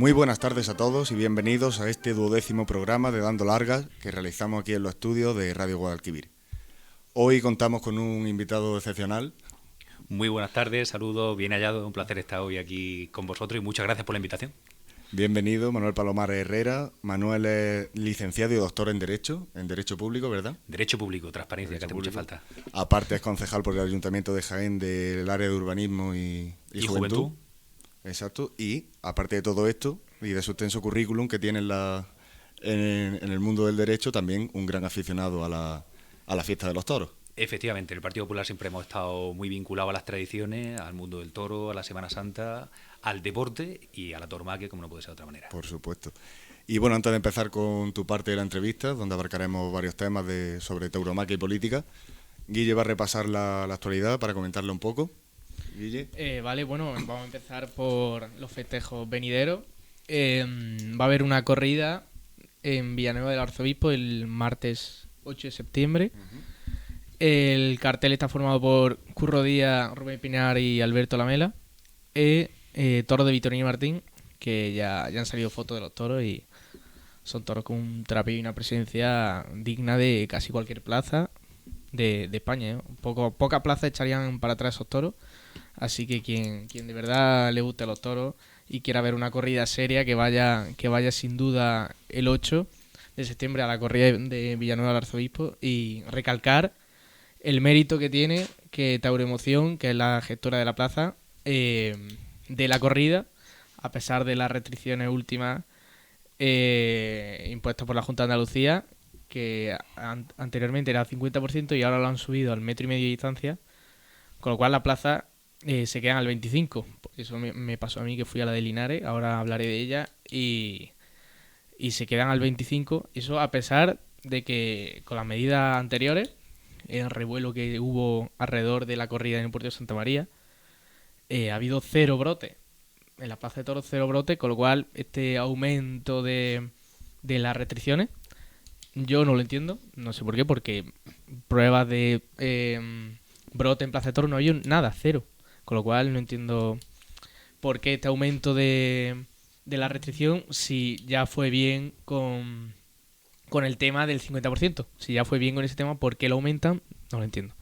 Muy buenas tardes a todos y bienvenidos a este 12º programa de Dando Largas que realizamos aquí en los estudios de Radio Guadalquivir. Hoy contamos con un invitado excepcional. Muy buenas tardes, saludos, bien hallado, un placer estar hoy aquí con vosotros y muchas gracias por la invitación. Bienvenido, Manuel Palomares Herrera. Manuel es licenciado y doctor en Derecho Público, ¿verdad? Derecho público, transparencia, Derecho que hace público. mucha falta. Aparte es concejal por el Ayuntamiento de Jaén del área de urbanismo y juventud. Exacto. Y aparte de todo esto y de su extenso currículum que tiene en el mundo del derecho, también un gran aficionado a la fiesta de los toros. Efectivamente, en el Partido Popular siempre hemos estado muy vinculados a las tradiciones, al mundo del toro, a la Semana Santa, al deporte y a la tauromaquia, como no puede ser de otra manera. Por supuesto. Y bueno, antes de empezar con tu parte de la entrevista, donde abarcaremos varios temas sobre tauromaquia y política, Guille va a repasar la actualidad para comentarle un poco. Guille. Vale, bueno, vamos a empezar por los festejos venideros. Va a haber una corrida en Villanueva del Arzobispo el martes 8 de septiembre. El cartel está formado por Curro Díaz, Rubén Pinar y Alberto Lamela. Toros de Vitorino y Martín, que ya han salido fotos de los toros y son toros con un trapeo y una presencia digna de casi cualquier plaza de España, ¿eh? Pocas plazas echarían para atrás esos toros. Así que quien de verdad le guste a los toros y quiera ver una corrida seria, que vaya sin duda el 8 de septiembre a la corrida de Villanueva del Arzobispo, y recalcar el mérito que tiene que Tauroemoción, que es la gestora de la plaza, de la corrida, a pesar de las restricciones últimas impuestas por la Junta de Andalucía, que anteriormente era al 50% y ahora lo han subido al 1,5 metros de distancia, con lo cual la plaza se quedan al 25%. Eso me pasó a mí, que fui a la de Linares, ahora hablaré de ella, y se quedan al 25%. Eso a pesar de que con las medidas anteriores, el revuelo que hubo alrededor de la corrida en el puerto de Santa María, ha habido 0 brotes. En la Plaza de Toros 0 brotes, con lo cual este aumento de las restricciones yo no lo entiendo, no sé por qué, porque pruebas de brote en Plaza de Toros no hay nada, 0. Con lo cual no entiendo por qué este aumento de la restricción, si ya fue bien con el tema del 50%. Si ya fue bien con ese tema, ¿por qué lo aumentan? No lo entiendo.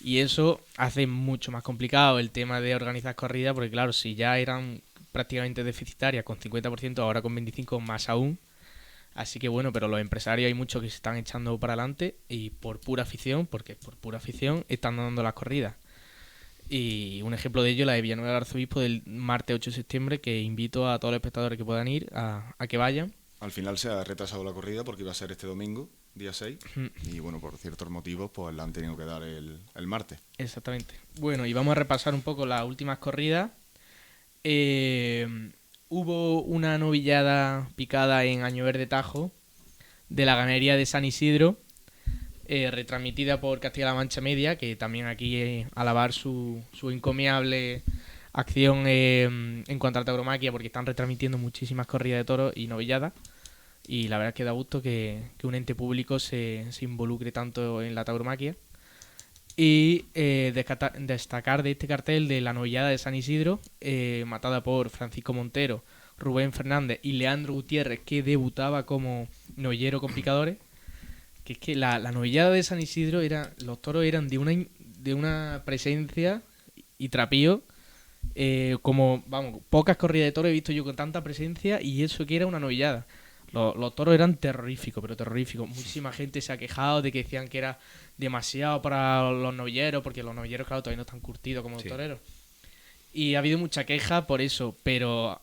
Y eso hace mucho más complicado el tema de organizar corridas, porque claro, si ya eran prácticamente deficitarias con 50%, ahora con 25% más aún. Así que bueno, pero los empresarios hay muchos que se están echando para adelante y por pura afición, porque por pura afición están dando las corridas. Y un ejemplo de ello, la de Villanueva del Arzobispo del martes 8 de septiembre, que invito a todos los espectadores que puedan ir a que vayan. Al final se ha retrasado la corrida porque iba a ser este domingo, día 6, y bueno, por ciertos motivos pues la han tenido que dar el martes. Exactamente. Bueno, y vamos a repasar un poco las últimas corridas. Hubo una novillada picada en Año Verde Tajo de la ganadería de San Isidro, retransmitida por Castilla-La Mancha Media, que también aquí alabar su encomiable acción en cuanto a tauromaquia, porque están retransmitiendo muchísimas corridas de toros y novilladas, y la verdad es que da gusto que un ente público se involucre tanto en la tauromaquia. Y destacar de este cartel de la novillada de San Isidro, matada por Francisco Montero, Rubén Fernández y Leandro Gutiérrez, que debutaba como novillero con picadores. Que es que la novillada de San Isidro los toros eran de una presencia y trapío, como, vamos, pocas corridas de toros he visto yo con tanta presencia, y eso que era una novillada. Los toros eran terroríficos, pero terroríficos. Muchísima gente se ha quejado de que decían que era demasiado para los novilleros, porque los novilleros, claro, todavía no están curtidos como los toreros. Y ha habido mucha queja por eso, pero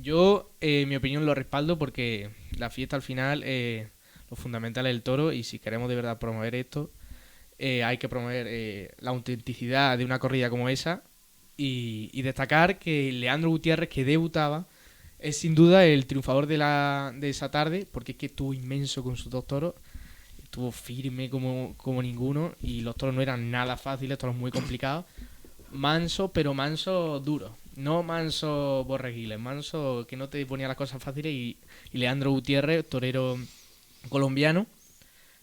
yo, en mi opinión, lo respaldo, porque la fiesta al final, lo fundamental es el toro, y si queremos de verdad promover esto, hay que promover la autenticidad de una corrida como esa, y destacar que Leandro Gutiérrez, que debutaba, es sin duda el triunfador de esa tarde, porque es que estuvo inmenso con sus 2 toros, estuvo firme como ninguno, y los toros no eran nada fáciles, toros muy complicados, manso, pero manso duro, no manso borreguiles, manso que no te ponía las cosas fáciles. Y Leandro Gutiérrez, torero colombiano,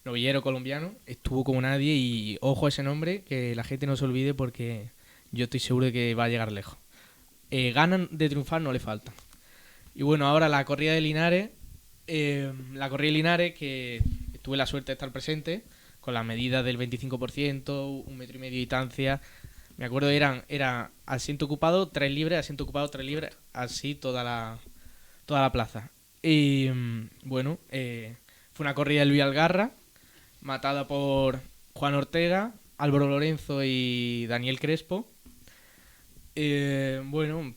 novillero colombiano, estuvo como nadie, y ojo a ese nombre, que la gente no se olvide, porque yo estoy seguro de que va a llegar lejos. Ganas de triunfar no le faltan. Y bueno, ahora la corrida de Linares. La corrida de Linares, que tuve la suerte de estar presente, con las medidas del 25%, 1,5 metros de distancia. Me acuerdo era asiento ocupado, 3 libres, asiento ocupado, 3 libres, así toda la plaza. Y bueno, fue una corrida de Luis Algarra, matada por Juan Ortega, Álvaro Lorenzo y Daniel Crespo. Bueno,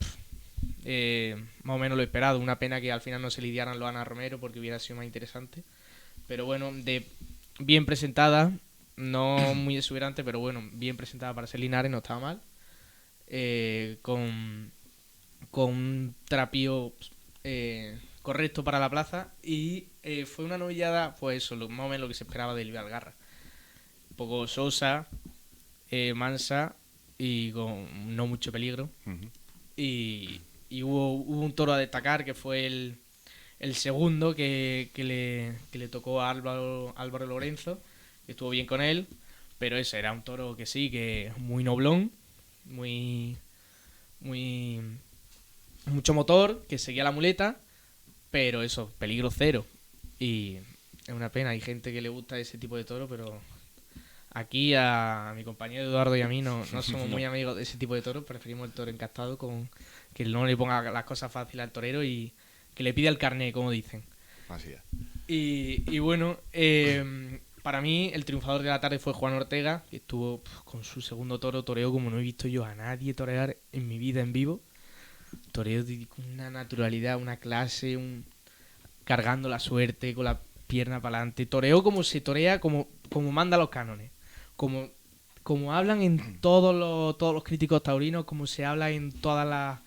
más o menos lo esperado. Una pena que al final no se lidiaran los Ana Romero porque hubiera sido más interesante. Pero bueno, bien presentada, no muy exuberante, pero bueno, bien presentada para ser Linares, no estaba mal. Con un trapío correcto para la plaza. Y fue una novillada, pues eso, más o menos lo que se esperaba de Luis Algarra. Un poco sosa, mansa y con no mucho peligro. Uh-huh. Y hubo un toro a destacar que fue el segundo que le tocó a Álvaro Lorenzo, que estuvo bien con él, pero ese era un toro que sí, que muy noblón, mucho motor, que seguía la muleta, pero eso, peligro cero. Y es una pena, hay gente que le gusta ese tipo de toro, pero aquí a mi compañero Eduardo y a mí no somos muy amigos de ese tipo de toros. Preferimos el toro encastado, con que no le ponga las cosas fáciles al torero y que le pida el carné, como dicen. Así es. Y bueno, para mí el triunfador de la tarde fue Juan Ortega, que estuvo con su segundo toro, toreó como no he visto yo a nadie torear en mi vida en vivo. Toreó con una naturalidad, una clase, cargando la suerte, con la pierna para adelante. Toreó como se torea, como manda los cánones. Como hablan en todos los críticos taurinos, como se habla en todos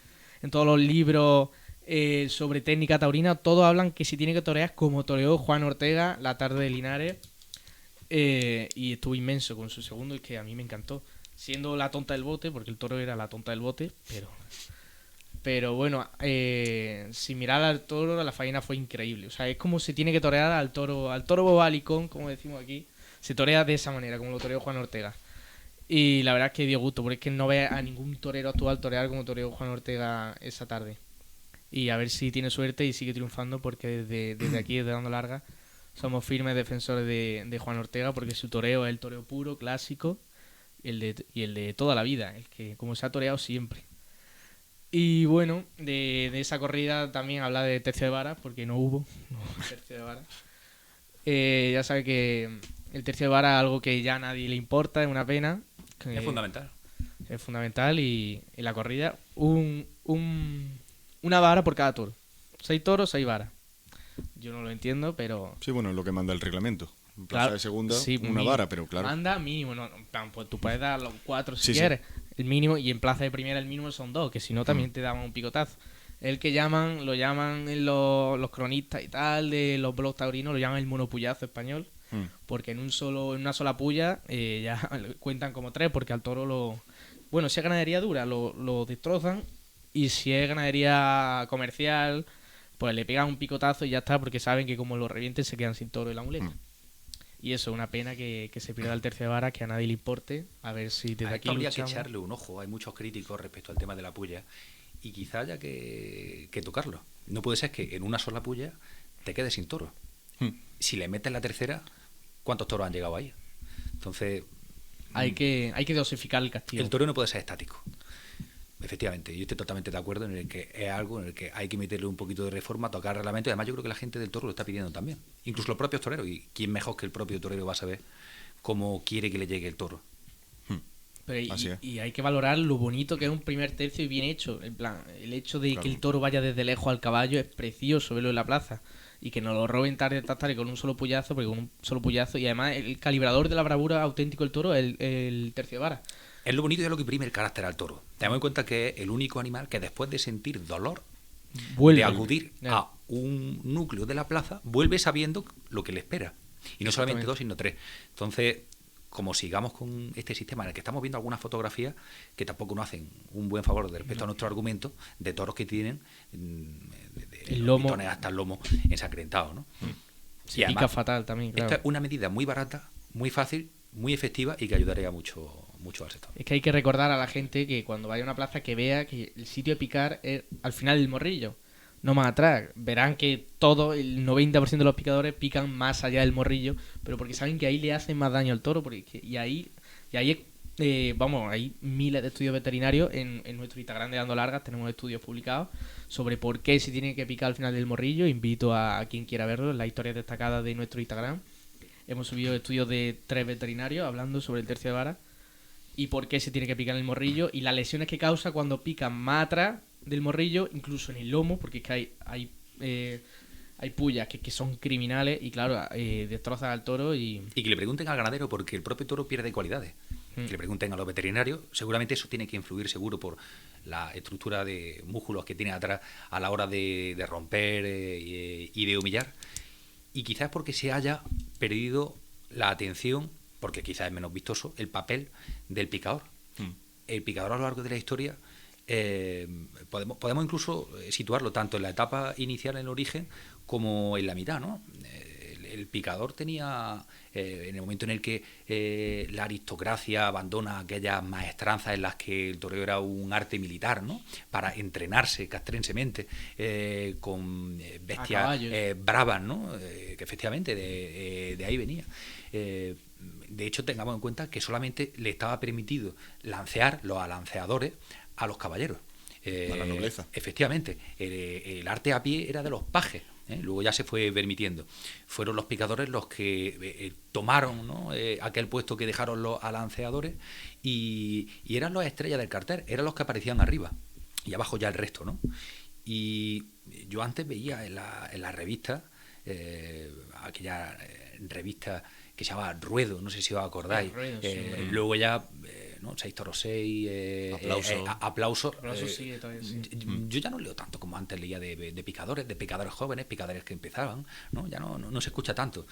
los libros sobre técnica taurina, todos hablan que se tiene que torear como toreó Juan Ortega la tarde de Linares. Y estuvo inmenso con su segundo, y que a mí me encantó. Siendo la tonta del bote, porque el toro era la tonta del bote, pero bueno, sin mirar al toro, la faena fue increíble. O sea, es como se tiene que torear al toro bobalicón, como decimos aquí. Se torea de esa manera, como lo toreó Juan Ortega. Y la verdad es que dio gusto, porque es que no ve a ningún torero actual torear como toreó Juan Ortega esa tarde. Y a ver si tiene suerte y sigue triunfando, porque desde aquí, desde Dando Larga, somos firmes defensores de Juan Ortega, porque su toreo es el toreo puro, clásico, y el de toda la vida, el que como se ha toreado siempre. Y bueno, de esa corrida también habla de tercio de varas, porque no hubo tercio de varas. Ya sabe que el tercio de vara es algo que ya a nadie le importa, es una pena. Es fundamental. Es fundamental, y en la corrida una vara por cada toro. 6 toros, 6 varas. Yo no lo entiendo, pero... Sí, bueno, es lo que manda el reglamento. En plaza Claro, de segunda, sí, una vara, pero claro. Manda mínimo, no, pues tú puedes dar los 4 si Sí, quieres. El mínimo, y en plaza de primera el mínimo son 2, que si no también te daban un picotazo. El que lo llaman en los cronistas y tal, de los blogs taurinos, lo llaman el monopullazo español. Porque en una sola puya ya cuentan como 3, porque al toro bueno, si es ganadería dura lo destrozan, y si es ganadería comercial pues le pegan un picotazo y ya está, porque saben que como lo revienten se quedan sin toro y la muleta. Y eso, una pena que se pierda el tercio de vara, que a nadie le importe. A ver si desde aquí habría luchamos. que echarle un ojo. Hay muchos críticos respecto al tema de la puya, y quizá haya que tocarlo. No puede ser que en una sola puya te quedes sin toro. Si le metes la tercera, ¿cuántos toros han llegado ahí? Entonces hay que dosificar el castigo. El toro no puede ser estático. Efectivamente, yo estoy totalmente de acuerdo en el que es algo en el que hay que meterle un poquito de reforma, tocar el reglamento, y además yo creo que la gente del toro lo está pidiendo también, incluso los propios toreros, y quién mejor que el propio torero va a saber cómo quiere que le llegue el toro. Pero y hay que valorar lo bonito que es un primer tercio y bien hecho. En plan, el hecho de que el toro vaya desde lejos al caballo es precioso verlo en la plaza, y que nos lo roben tarde con un solo puyazo, porque con un solo puyazo, y además el calibrador de la bravura auténtico del toro es el tercio de vara. Es lo bonito y es lo que imprime el carácter al toro. Tenemos en cuenta que es el único animal que después de sentir dolor, de acudir a un núcleo de la plaza, vuelve sabiendo lo que le espera. Y no solamente 2, sino 3. Entonces, como sigamos con este sistema en el que estamos viendo algunas fotografías que tampoco nos hacen un buen favor respecto a nuestro argumento, de toros que tienen el lomo hasta el lomo ensangrentado, ¿no? Sí, y además, pica fatal también, claro. Esta es una medida muy barata, muy fácil, muy efectiva, y que ayudaría mucho al sector. Es que hay que recordar a la gente que cuando vaya a una plaza que vea que el sitio de picar es al final del morrillo. no más atrás. Verán que todo, el 90% de los picadores pican más allá del morrillo, pero porque saben que ahí le hacen más daño al toro. Y ahí hay miles de estudios veterinarios en nuestro Instagram de Dando Largas. Tenemos estudios publicados sobre por qué se tiene que picar al final del morrillo. Invito a quien quiera verlo en las historias destacadas de nuestro Instagram. Hemos subido estudios de 3 veterinarios hablando sobre el tercio de vara y por qué se tiene que picar en el morrillo y las lesiones que causa cuando pican más atrás del morrillo, incluso en el lomo, porque es que hay pullas que son criminales y claro, destrozan al toro y que le pregunten al ganadero, porque el propio toro pierde cualidades. Que le pregunten a los veterinarios, seguramente eso tiene que influir seguro por la estructura de músculos que tiene atrás a la hora de romper y de humillar. Y quizás porque se haya perdido la atención, porque quizás es menos vistoso, el papel del picador. El picador a lo largo de la historia, podemos incluso situarlo tanto en la etapa inicial, en el origen, como en la mitad, ¿no? El picador tenía, en el momento en el que la aristocracia abandona aquellas maestranzas en las que el toreo era un arte militar, ¿no? Para entrenarse castrensemente con bestias bravas, ¿no? Que efectivamente de ahí venía. De hecho, tengamos en cuenta que solamente le estaba permitido lancear los alanceadores a los caballeros. A la nobleza. Efectivamente, el arte a pie era de los pajes. Luego ya se fue permitiendo. Fueron los picadores los que tomaron, ¿no? Aquel puesto que dejaron los alanceadores y eran las estrellas del cartel, eran los que aparecían arriba y abajo ya el resto, ¿no? Y yo antes veía en la revista, aquella revista que se llamaba Ruedo, no sé si os acordáis. Ruedo, sí, luego ya, ¿no? 6 toros 6, aplauso. Sí, sí. Yo ya no leo tanto como antes leía de picadores jóvenes, picadores que empezaban, ¿no? Ya no se escucha tanto.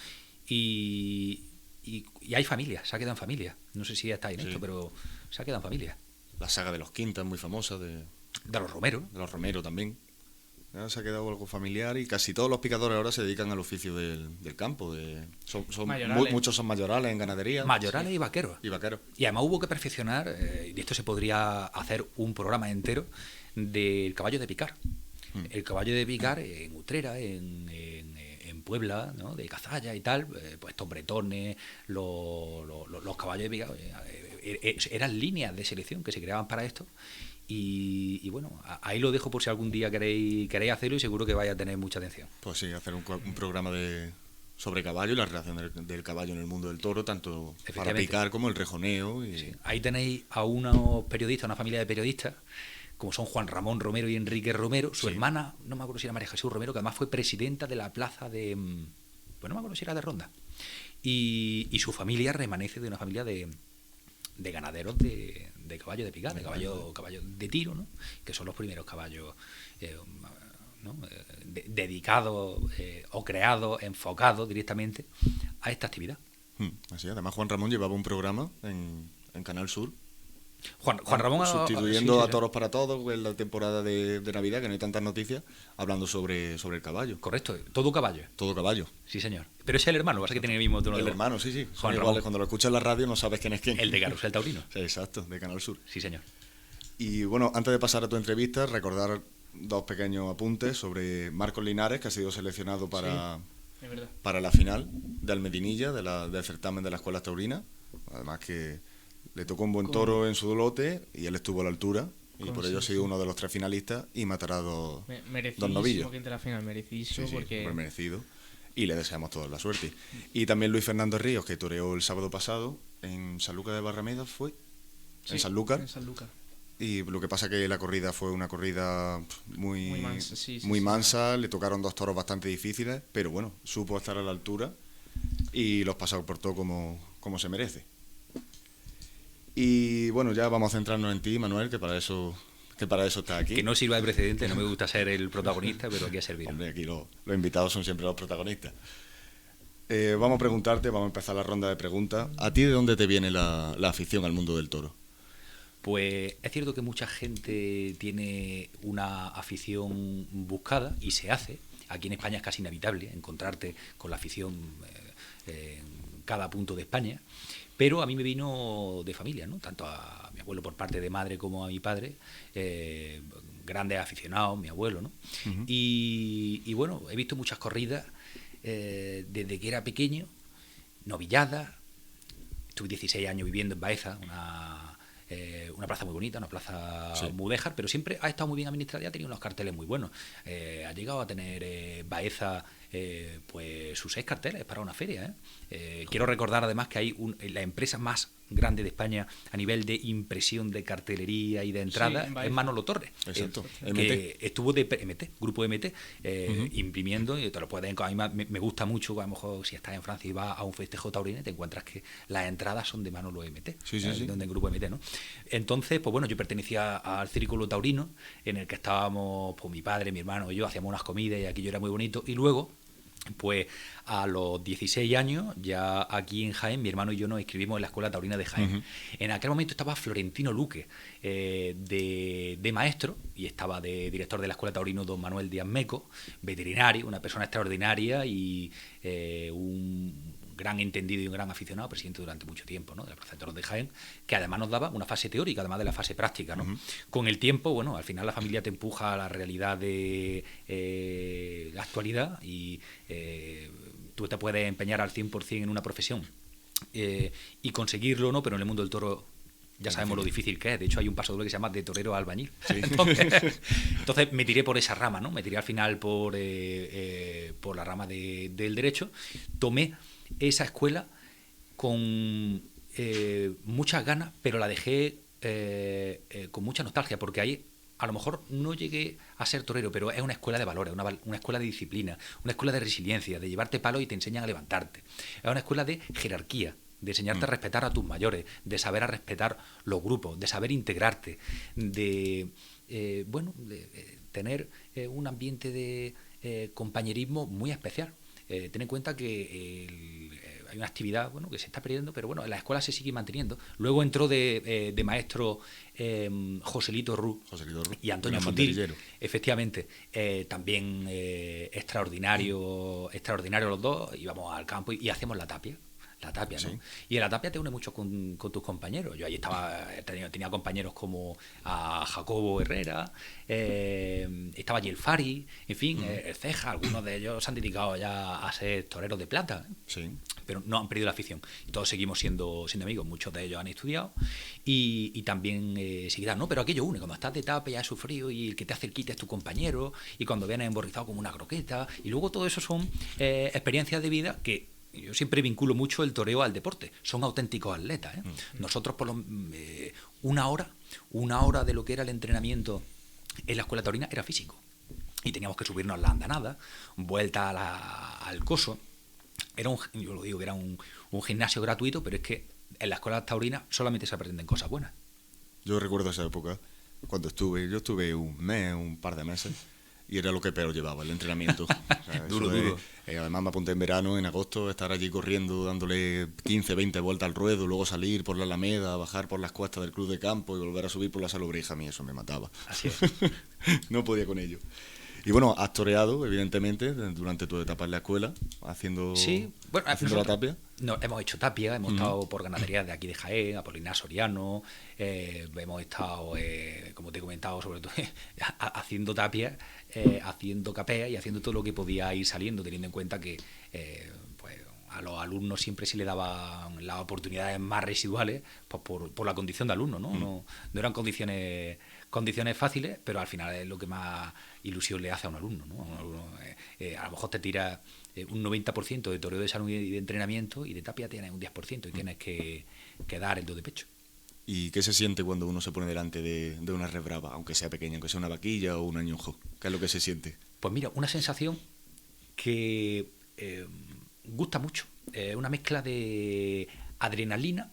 Y hay familia, se ha quedado en familia. No sé si estáis en esto, pero se ha quedado en familia. La saga de los Quintas, muy famosa, de los Romero. De los Romero también. Ya se ha quedado algo familiar y casi todos los picadores ahora se dedican al oficio del campo. Muchos son mayorales en ganadería. Mayorales y vaqueros. Y vaqueros. Y además hubo que perfeccionar, y de esto se podría hacer un programa entero, del caballo de picar. El caballo de picar en Utrera, en Puebla, ¿no? De Cazalla y tal, pues estos bretones, los caballos de picar, eran líneas de selección que se creaban para esto. Y bueno, ahí lo dejo por si algún día queréis hacerlo y seguro que vais a tener mucha atención. Pues sí, hacer un programa sobre caballo y la relación del caballo en el mundo del toro, tanto para picar como el rejoneo. Sí. Ahí tenéis a unos periodistas, una familia de periodistas, como son Juan Ramón Romero y Enrique Romero. Su hermana, no me acuerdo si era María Jesús Romero, que además fue presidenta de la plaza de... Pues no me acuerdo si era de Ronda. Y su familia remanece de una familia de ganaderos de caballo de picar, de caballo de tiro, ¿no? Que son los primeros caballos ¿no? Dedicados o creados, enfocados directamente a esta actividad. Así, además Juan Ramón llevaba un programa en Canal Sur. Juan Ramón sustituyendo a Toros para Todos en la temporada de Navidad, que no hay tantas noticias, hablando sobre el caballo. Correcto, todo caballo. Todo caballo. Sí, señor. Pero es el hermano, pasa que tiene el mismo tono de voz. El hermano, sí. Juan Son iguales, cuando lo escuchas en la radio no sabes quién es quién. El de Carrusel Taurino. Sí, exacto, de Canal Sur. Sí, señor. Y bueno, antes de pasar a tu entrevista, recordar 2 pequeños apuntes sobre Marcos Linares, que ha sido seleccionado para la final de Almedinilla, del certamen de la Escuela Taurina. Además que le tocó un buen toro en su lote y él estuvo a la altura. Y por ello ha sido uno de los 3 finalistas y matará 2 novillos. Que entre la final, merecidísimo. Porque... merecido. Y le deseamos toda la suerte. Y también Luis Fernando Ríos, que toreó el sábado pasado en Sanlúcar de Barrameda, ¿fue? En Sanlúcar. Y lo que pasa que la corrida fue una corrida muy mansa. Le tocaron 2 toros bastante difíciles, pero bueno, supo estar a la altura y los pasó por todo como se merece. Y bueno, ya vamos a centrarnos en ti, Manuel, que para eso estás aquí. Que no sirva de precedente, no me gusta ser el protagonista, pero aquí ha servido. Hombre, aquí los invitados son siempre los protagonistas. Vamos a preguntarte, vamos a empezar la ronda de preguntas. ¿A ti de dónde te viene la afición al mundo del toro? Pues es cierto que mucha gente tiene una afición buscada y se hace. Aquí en España es casi inevitable encontrarte con la afición en cada punto de España. Pero a mí me vino de familia, ¿no? Tanto a mi abuelo por parte de madre como a mi padre, grandes aficionados, mi abuelo, ¿no? Y bueno, he visto muchas corridas desde que era pequeño, novilladas. Estuve 16 años viviendo en Baeza, una plaza muy bonita, una plaza mudéjar, pero siempre ha estado muy bien administrada y ha tenido unos carteles muy buenos. Ha llegado a tener Baeza pues sus 6 carteles para una feria. Quiero recordar además que hay la empresa más grande de España a nivel de impresión de cartelería y de entrada es Manolo Torres. Exacto. Que estuvo de grupo MT, imprimiendo, y te lo puedes. A mí me gusta mucho, a lo mejor si estás en Francia y vas a un festejo taurino, te encuentras que las entradas son de Manolo MT, donde el grupo MT, ¿no? Entonces, pues bueno, yo pertenecía al círculo taurino, en el que estábamos, pues mi padre, mi hermano y yo, hacíamos unas comidas y aquello era muy bonito, y luego pues a los 16 años, ya aquí en Jaén, mi hermano y yo nos inscribimos en la Escuela Taurina de Jaén. En aquel momento estaba Florentino Luque de maestro, y estaba de director de la Escuela Taurina don Manuel Díaz Meco, veterinario, una persona extraordinaria y un gran entendido y un gran aficionado, presidente durante mucho tiempo, ¿no?, de la Plaza de Toros de Jaén, que además nos daba una fase teórica, además de la fase práctica, ¿no? Con el tiempo, bueno, al final la familia te empuja a la realidad de la actualidad y tú te puedes empeñar al 100% en una profesión y conseguirlo, ¿no? Pero en el mundo del toro ya sabemos lo difícil que es. De hecho, hay un paso doble que se llama de torero a albañil. Sí. Entonces me tiré por esa rama, ¿no? Me tiré al final por la rama del derecho. Tomé esa escuela con muchas ganas, pero la dejé con mucha nostalgia, porque ahí a lo mejor no llegué a ser torero, pero es una escuela de valores, una escuela de disciplina, una escuela de resiliencia, de llevarte palo y te enseñan a levantarte. Es una escuela de jerarquía, de enseñarte a respetar a tus mayores, de saber a respetar los grupos, de saber integrarte, de tener un ambiente de compañerismo muy especial. Ten en cuenta que hay una actividad que se está perdiendo, pero bueno, en la escuela se sigue manteniendo. Luego entró de maestro Joselito Rú y Antonio Sutil, efectivamente, también extraordinario los dos. Íbamos al campo y hacemos la tapia, ¿no? Sí. Y en la tapia te une mucho con tus compañeros. Yo allí tenía compañeros como a Jacobo Herrera, estaba allí el Fari, en fin, el Ceja. Algunos de ellos se han dedicado ya a ser toreros de plata, sí, pero no han perdido la afición. Y todos seguimos siendo amigos. Muchos de ellos han estudiado y también seguirán, ¿no? Pero aquello une, cuando estás de tapia, has sufrido y el que te hace el quite es tu compañero, y cuando vienes emborrizado como una croqueta, y luego todo eso son experiencias de vida que yo siempre vinculo mucho el toreo al deporte. Son auténticos atletas, ¿eh? Nosotros por una hora de lo que era el entrenamiento en la escuela taurina era físico. Y teníamos que subirnos a la andanada, vuelta al coso. Yo lo digo que era un gimnasio gratuito, pero es que en la escuela taurina solamente se aprenden cosas buenas. Yo recuerdo esa época, cuando yo estuve un par de meses, y era lo que peor llevaba, el entrenamiento. O sea, duro. Además me apunté en verano, en agosto, estar allí corriendo, dándole 15, 20 vueltas al ruedo, luego salir por la Alameda, bajar por las cuestas del club de campo y volver a subir por la Salobreja. A mí eso me mataba. Así es. No podía con ello. Y bueno, has toreado, evidentemente, durante tu etapa en la escuela, haciendo la tapia. No, hemos hecho tapia, hemos estado por ganaderías de aquí de Jaén, Apolinar Soriano, hemos estado, como te he comentado, sobre todo haciendo tapia, haciendo capea y haciendo todo lo que podía ir saliendo, teniendo en cuenta que pues a los alumnos siempre se le daban las oportunidades más residuales, pues por la condición de alumno, ¿no? No eran condiciones fáciles, pero al final es lo que más ilusión le hace a un alumno, ¿no? A lo mejor te tira un 90% de toreo de salud y de entrenamiento, y de tapia tienes un 10% y tienes que dar el do de pecho. ¿Y qué se siente cuando uno se pone delante de una res brava, aunque sea pequeña, aunque sea una vaquilla o un añojo? ¿Qué es lo que se siente? Pues mira, una sensación que gusta mucho, una mezcla de adrenalina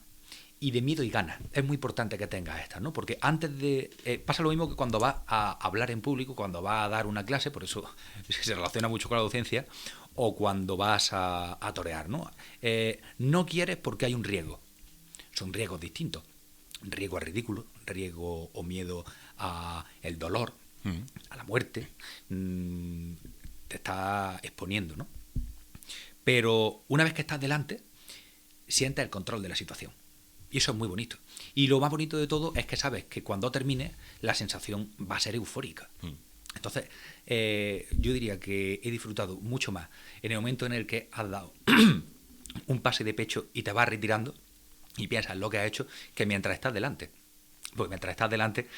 y de miedo y ganas. Es muy importante que tengas estas, ¿no? Porque antes de... pasa lo mismo que cuando vas a hablar en público, cuando vas a dar una clase, por eso se relaciona mucho con la docencia, o cuando vas a torear, ¿no? No quieres porque hay un riesgo. Son riesgos distintos. Riesgo a ridículo, riesgo o miedo a el dolor, a la muerte. Te estás exponiendo, ¿no? Pero una vez que estás delante, sientes el control de la situación. Y eso es muy bonito. Y lo más bonito de todo es que sabes que cuando termine, la sensación va a ser eufórica. Entonces, yo diría que he disfrutado mucho más en el momento en el que has dado un pase de pecho y te vas retirando y piensas lo que has hecho, que mientras estás delante. Porque mientras estás delante,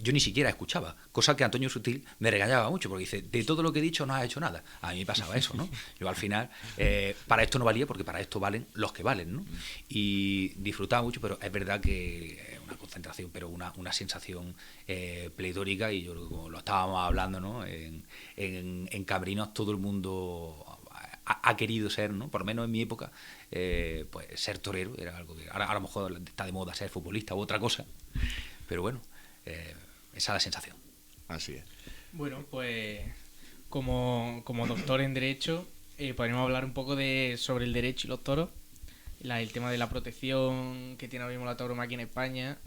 yo ni siquiera escuchaba, cosa que Antonio Sutil me regañaba mucho, porque dice, de todo lo que he dicho no has hecho nada. A mí me pasaba eso, ¿no? Yo al final, para esto no valía, porque para esto valen los que valen, ¿no? Y disfrutaba mucho, pero es verdad que una concentración, pero una sensación pletórica, y yo creo que como lo estábamos hablando, ¿no? En Cabrinos todo el mundo ha querido ser, ¿no? Por lo menos en mi época, pues ser torero era algo que ahora a lo mejor está de moda ser futbolista u otra cosa, pero bueno, esa es la sensación. Así es. Bueno, pues como doctor en Derecho, podríamos hablar un poco sobre el derecho y los toros, el tema de la protección que tiene ahora mismo la tauromaquia en España,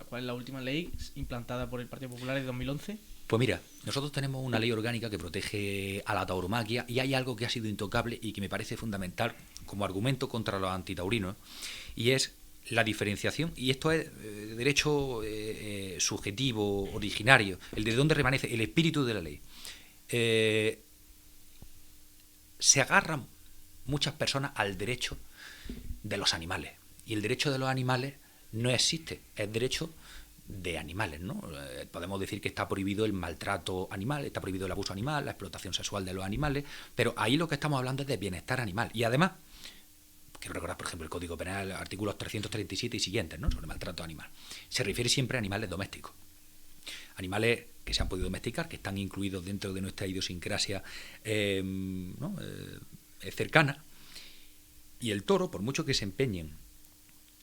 ¿cuál es la última ley implantada por el Partido Popular de 2011? Pues mira, nosotros tenemos una ley orgánica que protege a la tauromaquia, y hay algo que ha sido intocable y que me parece fundamental como argumento contra los antitaurinos, y es la diferenciación, y esto es derecho subjetivo, originario, el de dónde remanece el espíritu de la ley. Se agarran muchas personas al derecho de los animales, y el derecho de los animales no existe, es derecho de animales, ¿no? Podemos decir que está prohibido el maltrato animal, está prohibido el abuso animal, la explotación sexual de los animales, pero ahí lo que estamos hablando es de bienestar animal. Y además, quiero recordar, por ejemplo, el Código Penal, artículos 337 y siguientes, ¿no? Sobre maltrato animal. Se refiere siempre a animales domésticos. Animales que se han podido domesticar, que están incluidos dentro de nuestra idiosincrasia cercana. Y el toro, por mucho que se empeñen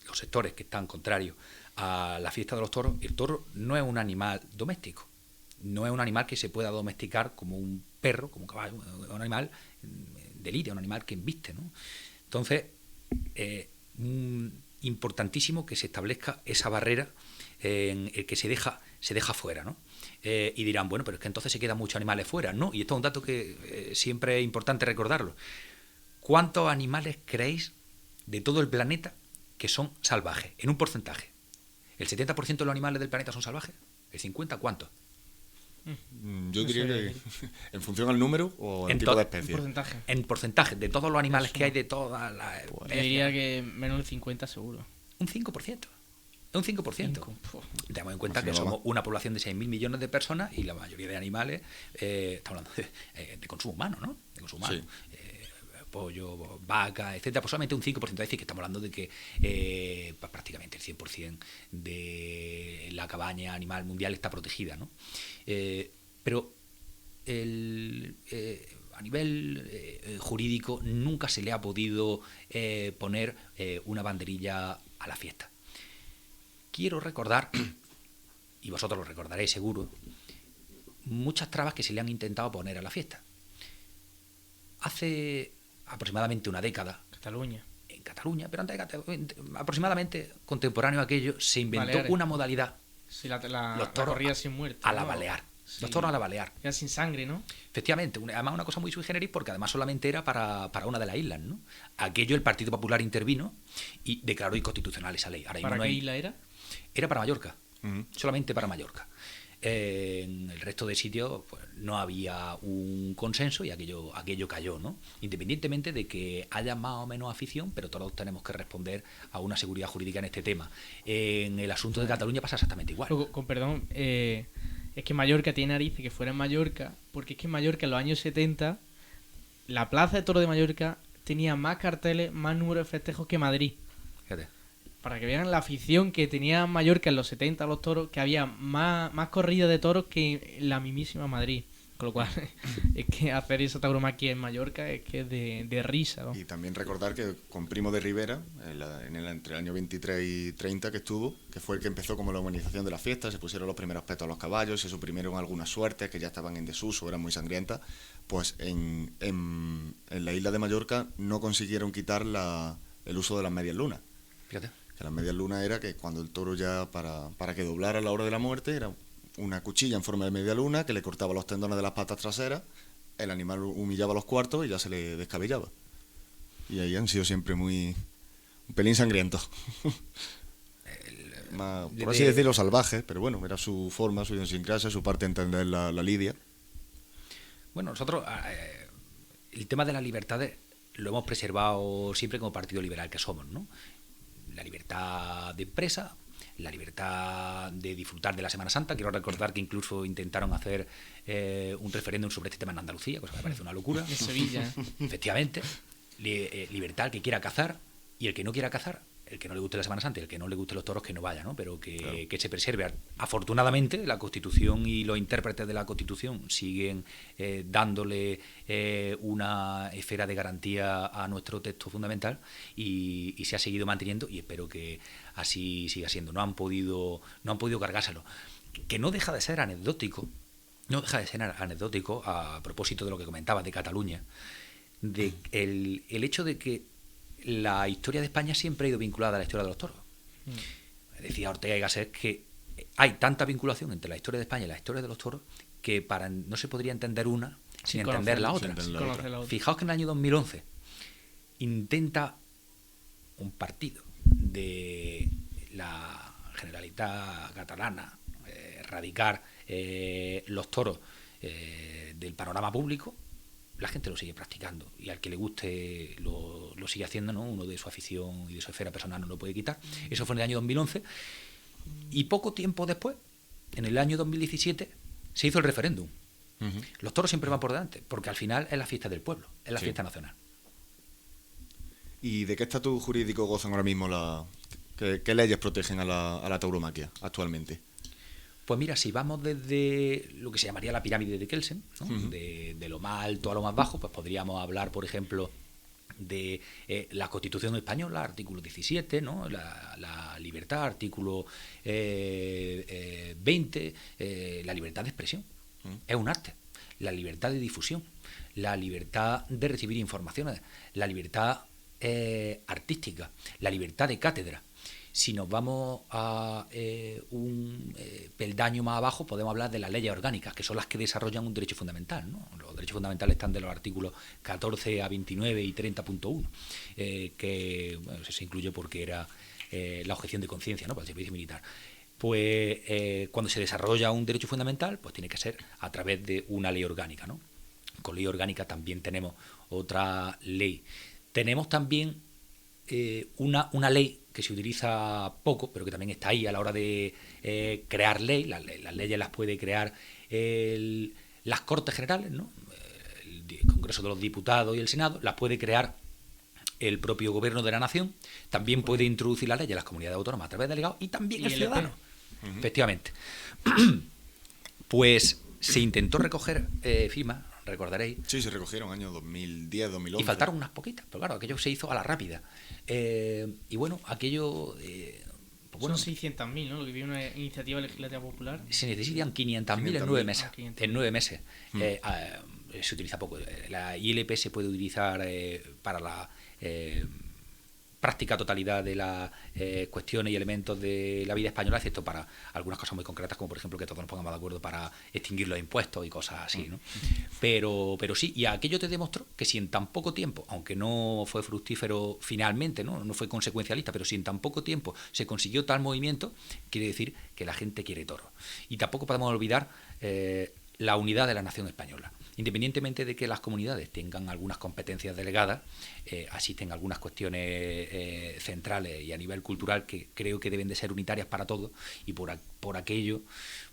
los sectores que están contrarios a la fiesta de los toros, el toro no es un animal doméstico, no es un animal que se pueda domesticar como un perro, como un caballo, es un animal de lidia, un animal que embiste, ¿no? Entonces, importantísimo que se establezca esa barrera en el que se deja fuera, ¿no? Y dirán, bueno, pero es que entonces se quedan muchos animales fuera, ¿no? Y esto es un dato que siempre es importante recordarlo. ¿Cuántos animales creéis de todo el planeta que son salvajes, en un porcentaje? ¿El 70% de los animales del planeta son salvajes? ¿El 50%? ¿Cuántos? Yo diría que en función al número o al tipo de especie. En porcentaje de todos los animales que hay, de todas las especies. Yo diría que menos del 50 seguro. Un 5%. Un 5%. Tenemos en cuenta que somos una población de 6.000 millones de personas y la mayoría de animales, estamos hablando de consumo humano, ¿no? De consumo humano. Sí. Pollo, vaca, etcétera, pues solamente un 5%. Es decir, que estamos hablando de que prácticamente el 100% de la cabaña animal mundial está protegida, ¿no? Pero a nivel jurídico nunca se le ha podido poner una banderilla a la fiesta. Quiero recordar, y vosotros lo recordaréis seguro, muchas trabas que se le han intentado poner a la fiesta. Hace aproximadamente una década, en Cataluña, pero antes aproximadamente contemporáneo a aquello, se inventó Baleares. Una modalidad, sí, los toros corrida sin muerte, a la balear. Sí. Los toros a la balear. Ya sin sangre, ¿no? Efectivamente, además una cosa muy sui generis, porque además solamente era para una de las islas, ¿no? Aquello el Partido Popular intervino y declaró inconstitucional esa ley. Ahora ¿Para qué isla era? Era para Mallorca, solamente para Mallorca. En el resto de sitios pues, no había un consenso y aquello cayó, ¿no? Independientemente de que haya más o menos afición, pero todos tenemos que responder a una seguridad jurídica en este tema. En el asunto de Cataluña pasa exactamente igual. Con perdón, es que Mallorca tiene narices que fuera en Mallorca, porque es que en Mallorca en los años 70 la Plaza de Toros de Mallorca tenía más carteles, más número de festejos que Madrid. Fíjate. Para que vean la afición que tenía Mallorca en los 70 los toros, que había más corridas de toros que en la mismísima Madrid. Con lo cual, es que hacer esa tauromaquia en Mallorca es que es de risa, ¿no? Y también recordar que con Primo de Rivera, entre el año 23 y 30 que estuvo, que fue el que empezó como la humanización de la fiesta, se pusieron los primeros petos a los caballos, se suprimieron algunas suertes que ya estaban en desuso, eran muy sangrientas, pues en la isla de Mallorca no consiguieron quitar el uso de las medias lunas. Fíjate. Que las medias lunas era que cuando el toro ya, para que doblara a la hora de la muerte, era una cuchilla en forma de media luna que le cortaba los tendones de las patas traseras, el animal humillaba los cuartos y ya se le descabellaba. Y ahí han sido siempre muy, Un pelín sangriento. Por así decirlo, salvaje, pero bueno, era su forma, su idiosincrasia, su parte de entender la lidia. Bueno, nosotros el tema de las libertades lo hemos preservado siempre como partido liberal que somos, ¿no? La libertad de empresa, la libertad de disfrutar de la Semana Santa. Quiero recordar que incluso intentaron hacer un referéndum sobre este tema en Andalucía, cosa que me parece una locura. En Sevilla. Efectivamente. Libertad al que quiera cazar, y el que no quiera cazar, el que no le guste la Semana Santa y el que no le guste los toros, que no vaya, ¿no? Pero claro, que se preserve. Afortunadamente, la Constitución y los intérpretes de la Constitución siguen dándole una esfera de garantía a nuestro texto fundamental y se ha seguido manteniendo, y espero que así siga siendo. No han podido cargárselo. Que no deja de ser anecdótico, a propósito de lo que comentabas de Cataluña, de el hecho de que la historia de España siempre ha ido vinculada a la historia de los toros. Decía Ortega y Gasset que hay tanta vinculación entre la historia de España y la historia de los toros que no se podría entender una sin entender la otra. Fijaos que en el año 2011 intenta un partido de la Generalitat Catalana erradicar los toros del panorama público. La gente lo sigue practicando y al que le guste lo sigue haciendo, ¿no? Uno de su afición y de su esfera personal no lo puede quitar. Eso fue en el año 2011 y poco tiempo después, en el año 2017, se hizo el referéndum. Uh-huh. Los toros siempre van por delante, porque al final es la fiesta del pueblo, es la fiesta nacional. ¿Y de qué estatus jurídico gozan ahora mismo qué leyes protegen a la tauromaquia actualmente? Pues mira, si vamos desde lo que se llamaría la pirámide de Kelsen, ¿no? Uh-huh. de lo más alto a lo más bajo, pues podríamos hablar, por ejemplo, de la Constitución española, artículo 17, ¿no? la libertad, artículo 20, la libertad de expresión. Uh-huh. Es un arte. La libertad de difusión, la libertad de recibir informaciones, la libertad artística, la libertad de cátedra. Si nos vamos a un peldaño más abajo, podemos hablar de las leyes orgánicas, que son las que desarrollan un derecho fundamental, ¿no? Los derechos fundamentales están de los artículos 14 a 29 y 30.1, que bueno, se incluye porque era la objeción de conciencia, ¿no? Para el servicio militar. Pues cuando se desarrolla un derecho fundamental, pues tiene que ser a través de una ley orgánica, ¿no? Con ley orgánica también tenemos otra ley. Tenemos también una ley que se utiliza poco, pero que también está ahí a la hora de crear ley. Las leyes las puede crear las Cortes Generales, ¿no? El Congreso de los Diputados y el Senado, las puede crear el propio Gobierno de la Nación, también puede introducir las leyes en las comunidades autónomas a través de delegados y también el ciudadano. Uh-huh. Efectivamente. Pues se intentó recoger firmas, recordaréis. Sí, se recogieron años 2010, 2011. Y faltaron unas poquitas, pero claro, aquello se hizo a la rápida. Y bueno, aquello... pues bueno, son 600.000, ¿no? Lo que viene una iniciativa legislativa popular. Se necesitan 500.000 en 9 meses. En 9 meses. Se utiliza poco. La ILP se puede utilizar para la práctica totalidad de las cuestiones y elementos de la vida española, excepto para algunas cosas muy concretas, como por ejemplo que todos nos pongamos de acuerdo para extinguir los impuestos y cosas así, ¿no? Pero sí, y aquello te demostró que si en tan poco tiempo, aunque no fue fructífero finalmente, no fue consecuencialista, pero si en tan poco tiempo se consiguió tal movimiento, quiere decir que la gente quiere toros. Y tampoco podemos olvidar la unidad de la nación española. Independientemente de que las comunidades tengan algunas competencias delegadas, asisten algunas cuestiones centrales y a nivel cultural que creo que deben de ser unitarias para todos, y por aquello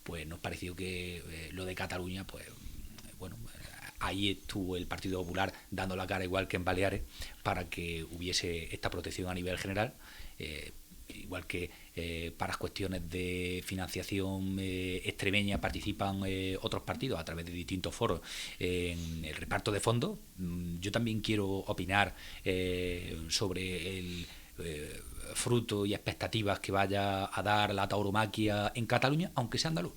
pues nos pareció que lo de Cataluña, pues bueno, ahí estuvo el Partido Popular dando la cara, igual que en Baleares, para que hubiese esta protección a nivel general, igual que para cuestiones de financiación extremeña participan otros partidos a través de distintos foros en el reparto de fondos. Yo también quiero opinar sobre el fruto y expectativas que vaya a dar la tauromaquia en Cataluña, aunque sea andaluz.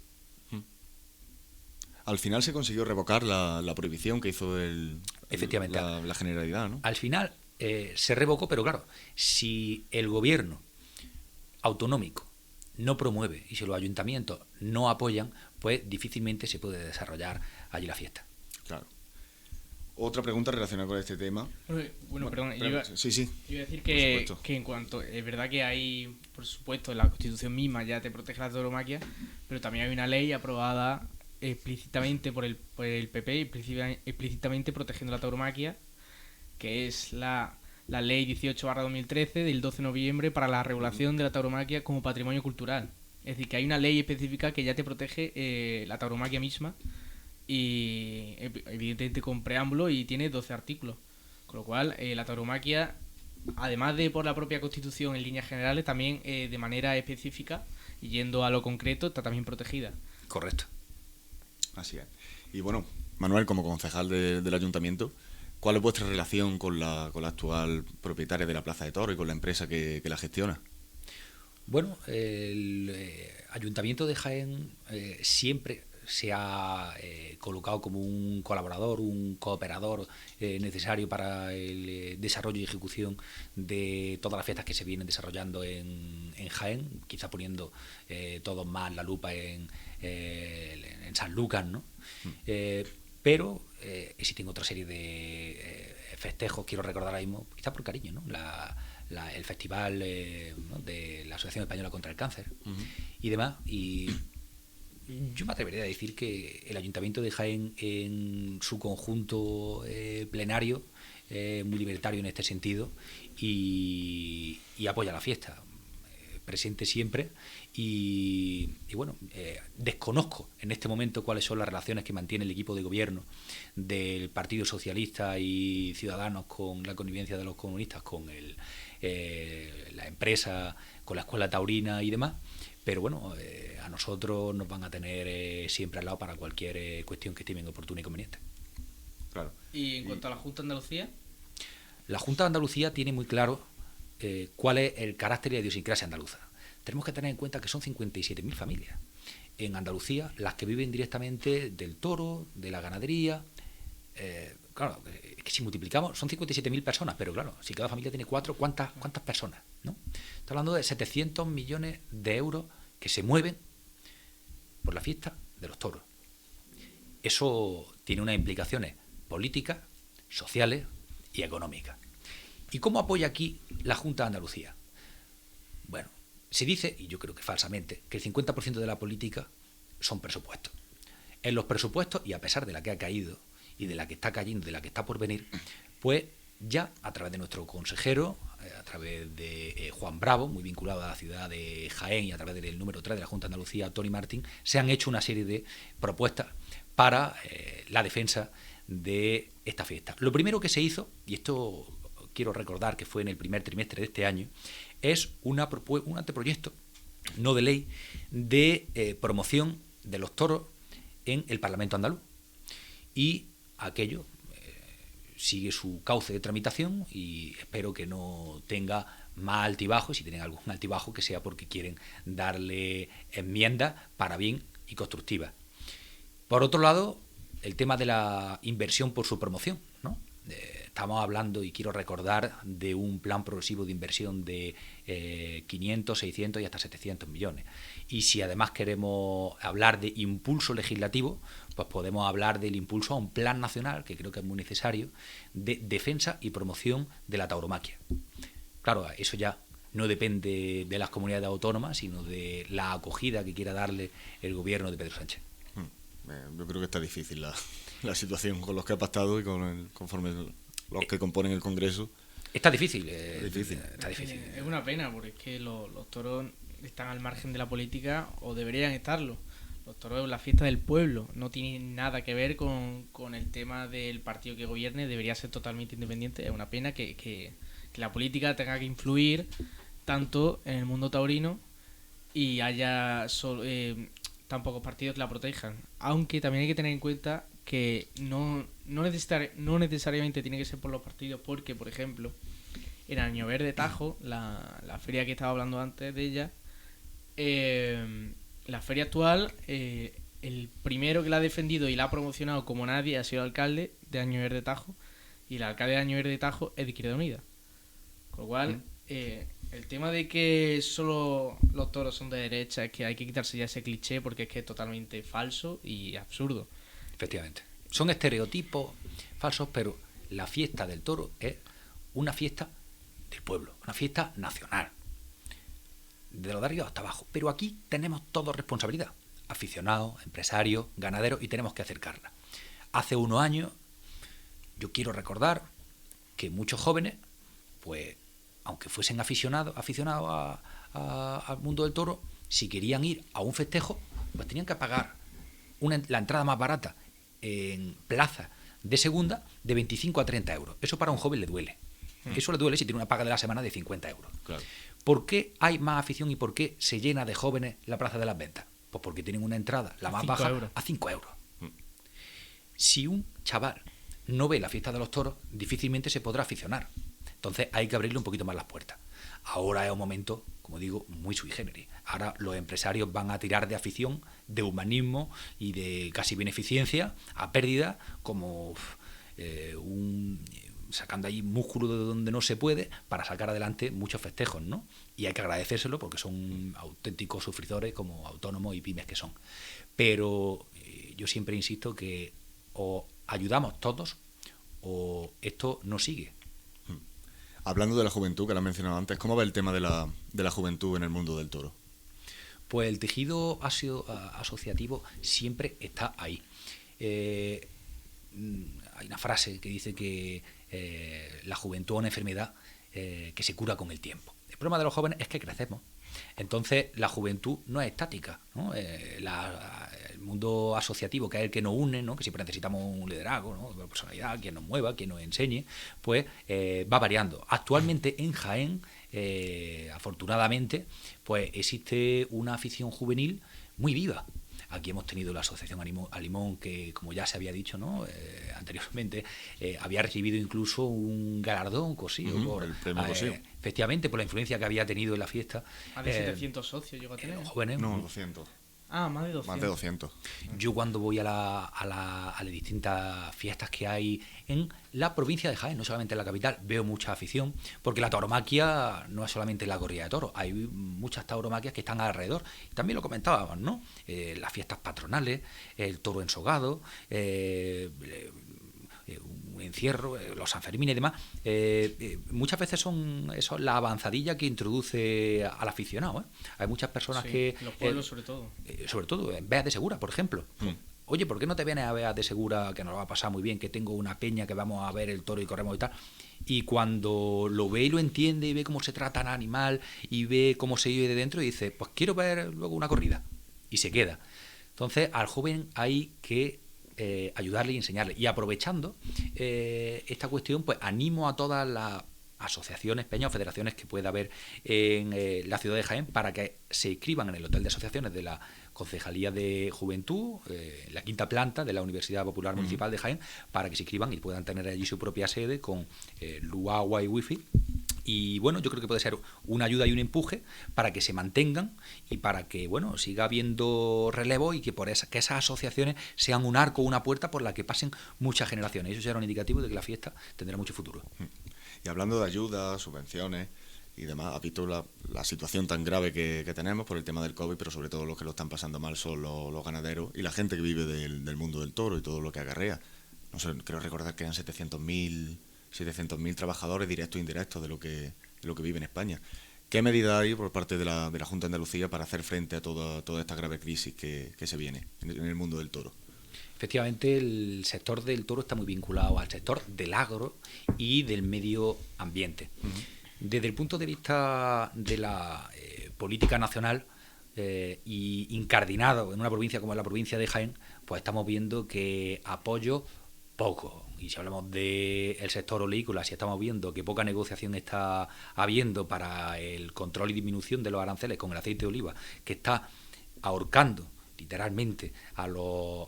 Al final se consiguió revocar la prohibición que hizo efectivamente la Generalidad, ¿no? Al final se revocó, pero claro, si el gobierno autonómico no promueve y si los ayuntamientos no apoyan, pues difícilmente se puede desarrollar allí la fiesta. Claro. Otra pregunta relacionada con este tema. Bueno, perdón. Sí. Iba a decir que en cuanto... Es verdad que hay, por supuesto, la Constitución misma ya te protege la tauromaquia, pero también hay una ley aprobada explícitamente por el PP, explícitamente protegiendo la tauromaquia, que es la Ley 18/2013 del 12 de noviembre para la regulación de la tauromaquia como patrimonio cultural. Es decir, que hay una ley específica que ya te protege la tauromaquia misma, y evidentemente con preámbulo, y tiene 12 artículos. Con lo cual, la tauromaquia, además de por la propia Constitución en líneas generales, también de manera específica y yendo a lo concreto, está también protegida. Correcto. Así es. Y bueno, Manuel, como concejal del ayuntamiento, ¿cuál es vuestra relación con la actual propietaria de la Plaza de Toros y con la empresa que la gestiona? Bueno, el Ayuntamiento de Jaén siempre se ha colocado como un colaborador, un cooperador necesario para el desarrollo y ejecución de todas las fiestas que se vienen desarrollando en Jaén, quizá poniendo todos más la lupa en San Lucas, ¿no? Pero existen otra serie de festejos, quiero recordar ahora mismo, quizá por cariño, ¿no? El festival ¿no? de la Asociación Española contra el Cáncer y demás, y yo me atrevería a decir que el Ayuntamiento de Jaén en su conjunto plenario muy libertario en este sentido y apoya la fiesta, presente siempre, y bueno, desconozco en este momento cuáles son las relaciones que mantiene el equipo de gobierno del Partido Socialista y Ciudadanos con la connivencia de los comunistas, con la empresa, con la escuela taurina y demás, pero bueno, a nosotros nos van a tener siempre al lado para cualquier cuestión que estimen oportuna y conveniente. Claro. ¿Y en cuanto a la Junta de Andalucía? La Junta de Andalucía tiene muy claro cuál es el carácter y la idiosincrasia andaluza. Tenemos que tener en cuenta que son 57.000 familias en Andalucía las que viven directamente del toro, de la ganadería. Claro, es que si multiplicamos, son 57.000 personas, pero claro, si cada familia tiene 4, ¿cuántas personas? ¿No? Está hablando de 700 millones de euros que se mueven por la fiesta de los toros. Eso tiene unas implicaciones políticas, sociales y económicas. ¿Y cómo apoya aquí la Junta de Andalucía? Bueno, se dice, y yo creo que falsamente, que el 50% de la política son presupuestos. En los presupuestos, y a pesar de la que ha caído, y de la que está cayendo, de la que está por venir, pues ya a través de nuestro consejero, a través de Juan Bravo, muy vinculado a la ciudad de Jaén, y a través del número 3 de la Junta de Andalucía, Tony Martín, se han hecho una serie de propuestas para la defensa de esta fiesta. Lo primero que se hizo, y esto quiero recordar que fue en el primer trimestre de este año, es un anteproyecto, no de ley, de promoción de los toros en el Parlamento andaluz. Y aquello sigue su cauce de tramitación y espero que no tenga más altibajos. Si tienen algún altibajo, que sea porque quieren darle enmienda para bien y constructiva. Por otro lado, el tema de la inversión por su promoción, ¿no? Estamos hablando, y quiero recordar, de un plan progresivo de inversión de 500, 600 y hasta 700 millones. Y si además queremos hablar de impulso legislativo, pues podemos hablar del impulso a un plan nacional, que creo que es muy necesario, de defensa y promoción de la tauromaquia. Claro, eso ya no depende de las comunidades autónomas, sino de la acogida que quiera darle el gobierno de Pedro Sánchez. Yo creo que está difícil la situación con los que ha pactado y conforme los que componen el Congreso. Está difícil. Está difícil. Es una pena, porque es que los toros están al margen de la política, o deberían estarlo. Los toros es la fiesta del pueblo, no tiene nada que ver con el tema del partido que gobierne, debería ser totalmente independiente. Es una pena que la política tenga que influir tanto en el mundo taurino y haya tan pocos partidos que la protejan. Aunque también hay que tener en cuenta que no necesariamente tiene que ser por los partidos, porque, por ejemplo, en Año Verde Tajo, la feria que estaba hablando antes de ella, la feria actual, el primero que la ha defendido y la ha promocionado como nadie ha sido el alcalde de Año Verde Tajo, y el alcalde de Año Verde Tajo es de Izquierda Unida. Con lo cual, el tema de que solo los toros son de derecha, es que hay que quitarse ya ese cliché, porque es que es totalmente falso y absurdo. Efectivamente. Son estereotipos falsos, pero la fiesta del toro es una fiesta del pueblo, una fiesta nacional, de lo de arriba hasta abajo. Pero aquí tenemos todos responsabilidad, aficionados, empresarios, ganaderos, y tenemos que acercarla. Hace unos años, yo quiero recordar que muchos jóvenes, pues, aunque fuesen aficionados al mundo del toro, si querían ir a un festejo, pues tenían que pagar la entrada más barata en plaza de segunda de 25 a 30 euros. Eso para un joven le duele. Eso le duele si tiene una paga de la semana de 50 euros. Claro. ¿Por qué hay más afición y por qué se llena de jóvenes la plaza de las ventas? Pues porque tienen una entrada, la más baja, a 5 euros. Si un chaval no ve la fiesta de los toros, difícilmente se podrá aficionar. Entonces hay que abrirle un poquito más las puertas. Ahora es un momento, como digo, muy sui generis. Ahora los empresarios van a tirar de afición, de humanismo y de casi beneficencia a pérdida, como sacando ahí músculo de donde no se puede para sacar adelante muchos festejos, ¿no? Y hay que agradecérselo porque son auténticos sufridores como autónomos y pymes que son. Pero yo siempre insisto que o ayudamos todos o esto no sigue. Hablando de la juventud, que la has mencionado antes, ¿cómo va el tema de la juventud en el mundo del toro? Pues el tejido asociativo siempre está ahí. Hay una frase que dice que la juventud es una enfermedad que se cura con el tiempo. El problema de los jóvenes es que crecemos. Entonces la juventud no es estática, ¿no? El mundo asociativo, que es el que nos une, ¿no? Que siempre necesitamos un liderazgo, ¿no? Una personalidad, quien nos mueva, quien nos enseñe, pues va variando. Actualmente en Jaén, afortunadamente, pues existe una afición juvenil muy viva. Aquí hemos tenido la Asociación Alimón, que, como ya se había dicho, ¿no? Anteriormente, había recibido incluso un galardón cosido por el premio Cosío. Efectivamente, por la influencia que había tenido en la fiesta. Más de 700 socios llegó a tener. Jóvenes. No, 200. Ah, más de 200. Más de 200. Yo cuando voy a las distintas fiestas que hay en la provincia de Jaén, no solamente en la capital, veo mucha afición, porque la tauromaquia no es solamente la corrida de toros, hay muchas tauromaquias que están alrededor. También lo comentábamos, ¿no? Las fiestas patronales, el toro ensogado, un encierro, los Sanfermines y demás, muchas veces son eso, la avanzadilla que introduce al aficionado. Hay muchas personas que... los pueblos sobre todo. Sobre todo en Beas de Segura, por ejemplo. Oye, ¿por qué no te vienes a Beas de Segura, que nos va a pasar muy bien, que tengo una peña, que vamos a ver el toro y corremos y tal? Y cuando lo ve y lo entiende y ve cómo se trata al animal y ve cómo se vive de dentro y dice, pues quiero ver luego una corrida. Y se queda. Entonces, al joven hay que ayudarle y enseñarle. Y aprovechando esta cuestión, pues animo a todas las asociaciones, peñas o federaciones que pueda haber en la ciudad de Jaén para que se inscriban en el Hotel de Asociaciones de la Concejalía de Juventud, la quinta planta de la Universidad Popular Municipal de Jaén, para que se inscriban y puedan tener allí su propia sede con luz, agua y wifi. Y bueno, yo creo que puede ser una ayuda y un empuje para que se mantengan y para que bueno siga habiendo relevo y que que esas asociaciones sean un arco, una puerta por la que pasen muchas generaciones. Eso será un indicativo de que la fiesta tendrá mucho futuro. Y hablando de ayudas, subvenciones y demás, has visto la situación tan grave que tenemos por el tema del COVID, pero sobre todo los que lo están pasando mal son los ganaderos y la gente que vive del mundo del toro y todo lo que acarrea. No sé, creo recordar que eran 700.000 trabajadores directos e indirectos de lo que vive en España. ¿Qué medida hay por parte de la Junta de Andalucía para hacer frente a toda esta grave crisis que se viene en el mundo del toro? Efectivamente, el sector del toro está muy vinculado al sector del agro y del medio ambiente. Desde el punto de vista de la política nacional y incardinado en una provincia como es la provincia de Jaén, pues estamos viendo que apoyo poco. Y si hablamos del sector oleícola, si estamos viendo que poca negociación está habiendo para el control y disminución de los aranceles con el aceite de oliva, que está ahorcando literalmente a los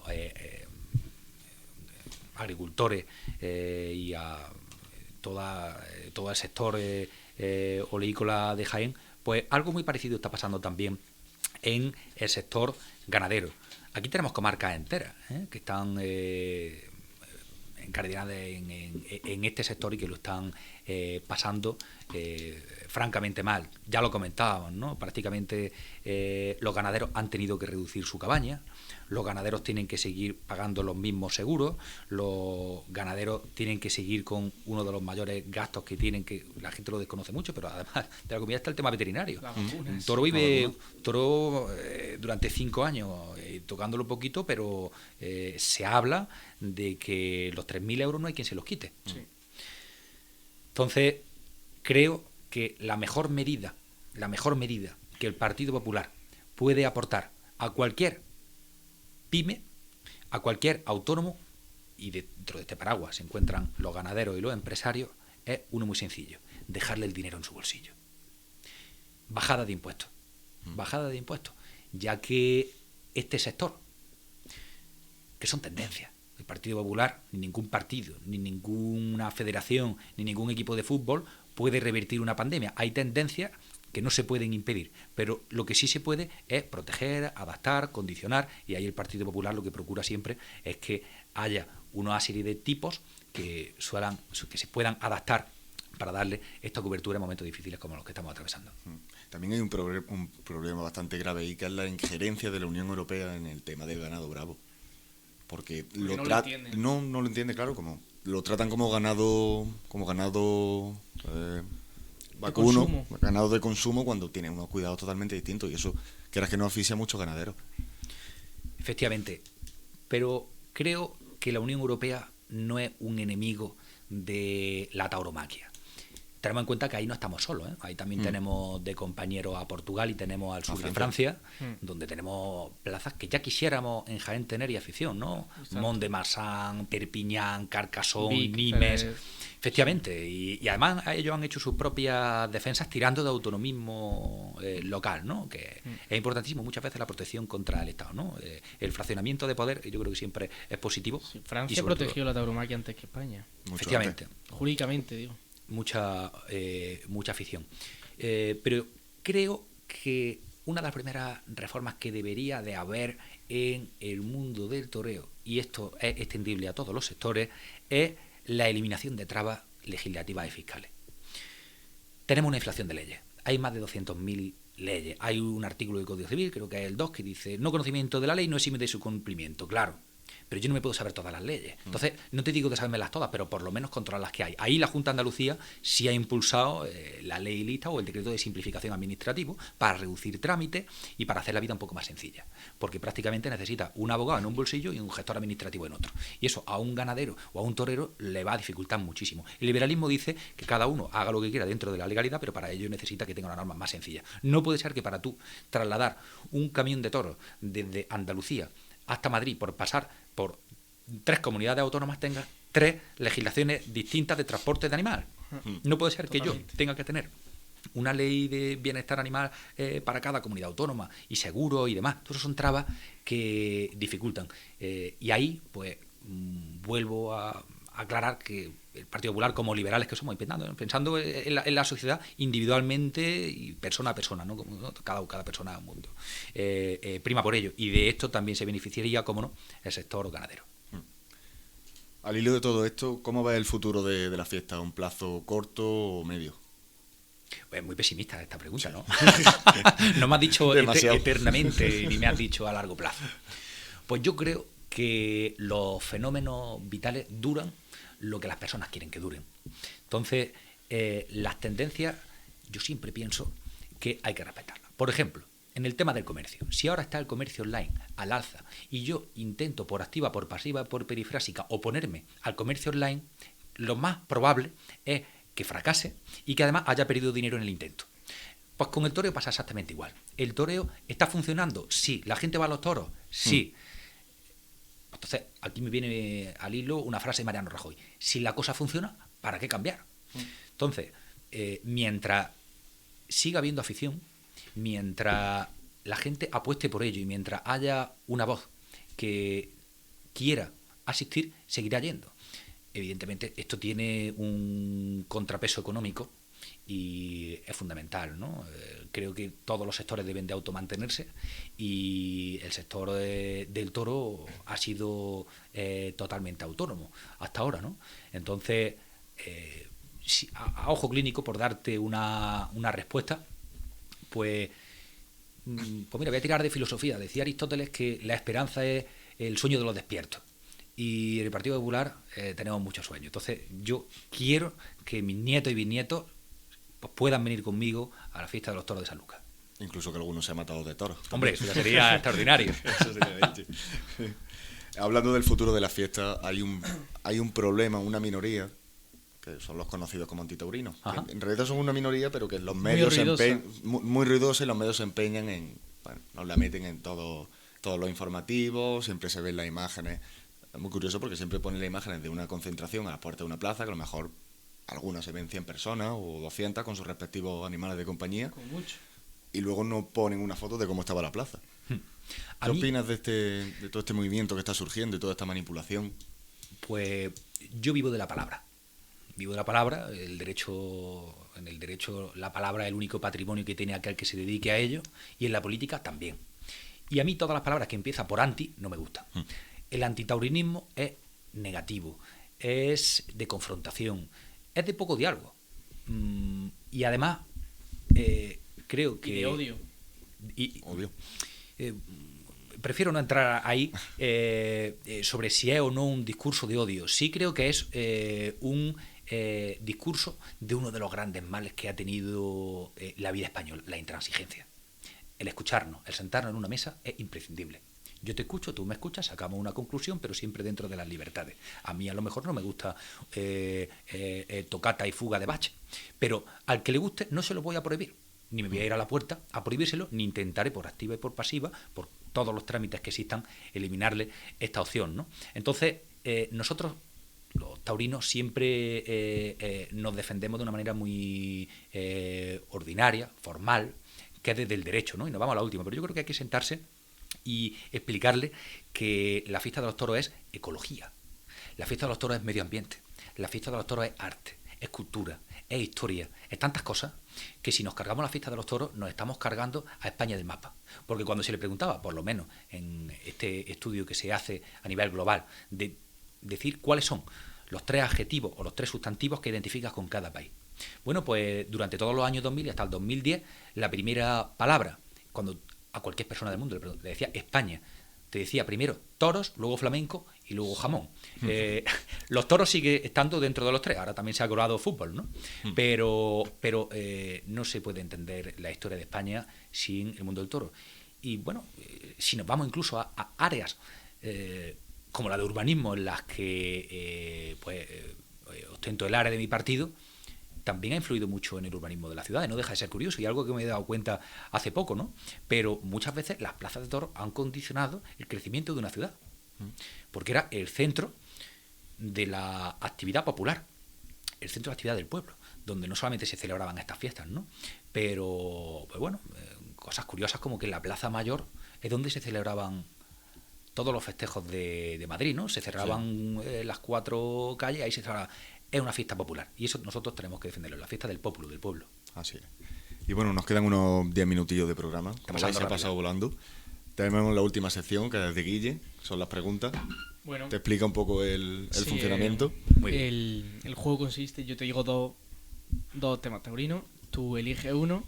agricultores y a todo el sector oleícola de Jaén, pues algo muy parecido está pasando también en el sector ganadero. Aquí tenemos comarcas enteras que están encardinadas en este sector y que lo están pasando francamente mal. Ya lo comentábamos, ¿no? Prácticamente los ganaderos han tenido que reducir su cabaña, los ganaderos tienen que seguir pagando los mismos seguros, los ganaderos tienen que seguir con uno de los mayores gastos que tienen, que la gente lo desconoce mucho, pero además de la comida está el tema veterinario. Un toro vive durante 5 años tocándolo poquito, pero se habla de que los 3.000 euros no hay quien se los quite. Sí. Entonces, creo que la mejor medida que el Partido Popular puede aportar a cualquier pyme, a cualquier autónomo, y dentro de este paraguas se encuentran los ganaderos y los empresarios, es uno muy sencillo: dejarle el dinero en su bolsillo. Bajada de impuestos, ya que este sector, que son tendencias, el Partido Popular, ni ningún partido, ni ninguna federación, ni ningún equipo de fútbol puede revertir una pandemia. Hay tendencias que no se pueden impedir, pero lo que sí se puede es proteger, adaptar, condicionar, y ahí el Partido Popular lo que procura siempre es que haya una serie de tipos que se puedan adaptar para darle esta cobertura en momentos difíciles como los que estamos atravesando. También hay un problema bastante grave ahí, que es la injerencia de la Unión Europea en el tema del ganado bravo. Porque no lo entiende, claro, como lo tratan como ganado vacuno, ganado de consumo, cuando tiene unos cuidados totalmente distintos, y eso, quieras que no, asfixia a muchos ganaderos. Efectivamente, pero creo que la Unión Europea no es un enemigo de la tauromaquia. Tenemos en cuenta que ahí no estamos solos, ¿eh? Ahí también tenemos de compañero a Portugal y tenemos al sur de Francia, donde tenemos plazas que ya quisiéramos en Jaén tener y afición, ¿no? Mont-de-Marsan, Perpiñán, Carcassonne, Nimes. Efectivamente, y además ellos han hecho sus propias defensas tirando de autonomismo local, ¿no? Que es importantísimo muchas veces la protección contra el Estado, ¿no? El fraccionamiento de poder, yo creo que siempre es positivo. Sí, Francia protegió la tauromaquia antes que España. Efectivamente. Jurídicamente, digo. Mucha afición. Pero creo que una de las primeras reformas que debería de haber en el mundo del toreo, y esto es extendible a todos los sectores, es la eliminación de trabas legislativas y fiscales. Tenemos una inflación de leyes. Hay más de 200.000 leyes. Hay un artículo del Código Civil, creo que es el 2, que dice: no conocimiento de la ley no exime de su cumplimiento. Claro, pero yo no me puedo saber todas las leyes. Entonces, no te digo de sabérmelas todas, pero por lo menos controlar las que hay. Ahí la Junta de Andalucía sí ha impulsado la ley lista o el decreto de simplificación administrativo para reducir trámites y para hacer la vida un poco más sencilla. Porque prácticamente necesita un abogado en un bolsillo y un gestor administrativo en otro. Y eso a un ganadero o a un torero le va a dificultar muchísimo. El liberalismo dice que cada uno haga lo que quiera dentro de la legalidad, pero para ello necesita que tenga una norma más sencilla. No puede ser que para tú trasladar un camión de toros desde Andalucía hasta Madrid, por pasar por 3 comunidades autónomas, tenga 3 legislaciones distintas de transporte de animal. No puede ser que yo tenga que tener una ley de bienestar animal para cada comunidad autónoma, y seguro y demás. Todos son trabas que dificultan. Y ahí, pues, vuelvo a aclarar que el Partido Popular, como liberales que somos, pensando en la sociedad individualmente y persona a persona, ¿no? Como cada persona es un mundo, prima por ello, y de esto también se beneficiaría, como no, el sector ganadero. Al hilo de todo esto, ¿cómo va el futuro de la fiesta? ¿Un plazo corto o medio? Pues muy pesimista esta pregunta, ¿no? No me has dicho eternamente, ni me has dicho a largo plazo. Pues yo creo que los fenómenos vitales duran lo que las personas quieren que duren. Entonces, las tendencias, yo siempre pienso que hay que respetarlas. Por ejemplo, en el tema del comercio, si ahora está el comercio online al alza y yo intento por activa, por pasiva, por perifrásica oponerme al comercio online, lo más probable es que fracase y que además haya perdido dinero en el intento. Pues con el toreo pasa exactamente igual. ¿El toreo está funcionando? Sí. ¿La gente va a los toros? Sí. Entonces, aquí me viene al hilo una frase de Mariano Rajoy: si la cosa funciona, ¿para qué cambiar? Entonces, mientras siga habiendo afición, mientras la gente apueste por ello y mientras haya una voz que quiera asistir, seguirá yendo. Evidentemente, esto tiene un contrapeso económico y es fundamental, ¿no? Creo que todos los sectores deben de automantenerse y el sector del toro ha sido totalmente autónomo hasta ahora, ¿no? Entonces, a ojo clínico, por darte una respuesta, pues pues mira, voy a tirar de filosofía. Decía Aristóteles que la esperanza es el sueño de los despiertos. Y en el Partido Popular tenemos mucho sueño. Entonces yo quiero que mis nietos y bisnietos pues, puedan venir conmigo a la fiesta de los toros de San Lucas. Incluso que alguno se ha matado de toros. Hombre, eso ya sería extraordinario. Eso sería leche. Hablando del futuro de la fiesta, hay un problema, una minoría, que son los conocidos como antitaurinos. En realidad son una minoría, pero que los medios muy ruidosa, y los medios se empeñan en, bueno, nos la meten en todos los informativos, siempre se ven las imágenes. Es muy curioso porque siempre ponen las imágenes de una concentración a la puerta de una plaza, que a lo mejor algunas se ven 100 personas o 200 con sus respectivos animales de compañía. Con mucho. Y luego no ponen una foto de cómo estaba la plaza. ¿Qué opinas de todo este movimiento que está surgiendo y toda esta manipulación? Pues yo vivo de la palabra. Vivo de la palabra. En el derecho la palabra es el único patrimonio que tiene aquel que se dedique a ello, y en la política también. Y a mí todas las palabras que empiezan por anti no me gustan. El antitaurinismo es negativo, es de confrontación, es de poco diálogo. Y además, creo que... Y de odio. Obvio. Prefiero no entrar ahí sobre si es o no un discurso de odio. Sí creo que es un discurso de uno de los grandes males que ha tenido la vida española, la intransigencia. El escucharnos, el sentarnos en una mesa es imprescindible. Yo te escucho, tú me escuchas, sacamos una conclusión, pero siempre dentro de las libertades. A mí a lo mejor no me gusta tocata y fuga de Bach, pero al que le guste no se lo voy a prohibir. Ni me voy a ir a la puerta a prohibírselo, ni intentaré por activa y por pasiva, por todos los trámites que existan, eliminarle esta opción, ¿no? Entonces, nosotros, los taurinos, siempre nos defendemos de una manera muy ordinaria, formal, que es desde el derecho, ¿no? Y nos vamos a la última, pero yo creo que hay que sentarse y explicarle que la fiesta de los toros es ecología, la fiesta de los toros es medio ambiente, la fiesta de los toros es arte, es cultura, es historia, es tantas cosas que si nos cargamos la fiesta de los toros nos estamos cargando a España del mapa. Porque cuando se le preguntaba, por lo menos en este estudio que se hace a nivel global, de decir cuáles son los 3 adjetivos o los 3 sustantivos que identificas con cada país. Bueno, pues durante todos los años 2000 y hasta el 2010, la primera palabra, cuando a cualquier persona del mundo le decía España, te decía primero toros, luego flamenco y luego jamón. Los toros sigue estando dentro de los 3, ahora también se ha colado fútbol, ¿no? Pero no se puede entender la historia de España sin el mundo del toro. Y bueno, si nos vamos incluso a áreas como la de urbanismo, en las que ostento el área de mi partido, también ha influido mucho en el urbanismo de la ciudad, no deja de ser curioso, y algo que me he dado cuenta hace poco, ¿no? Pero muchas veces las plazas de toros han condicionado el crecimiento de una ciudad, porque era el centro de la actividad popular, el centro de actividad del pueblo, donde no solamente se celebraban estas fiestas, ¿no? Pero, pues bueno, cosas curiosas como que en la Plaza Mayor es donde se celebraban todos los festejos de Madrid, ¿no? Se cerraban las 4 calles, ahí se celebraba. Es una fiesta popular y eso nosotros tenemos que defenderlo, la fiesta del pueblo, del pueblo. Así es. Y bueno, nos quedan unos 10 minutillos de programa, como se ha pasado volando. Tenemos la última sección, que es de Guille, son las preguntas. Bueno, te explica un poco el funcionamiento. El juego consiste, yo te digo dos temas taurinos, tú eliges uno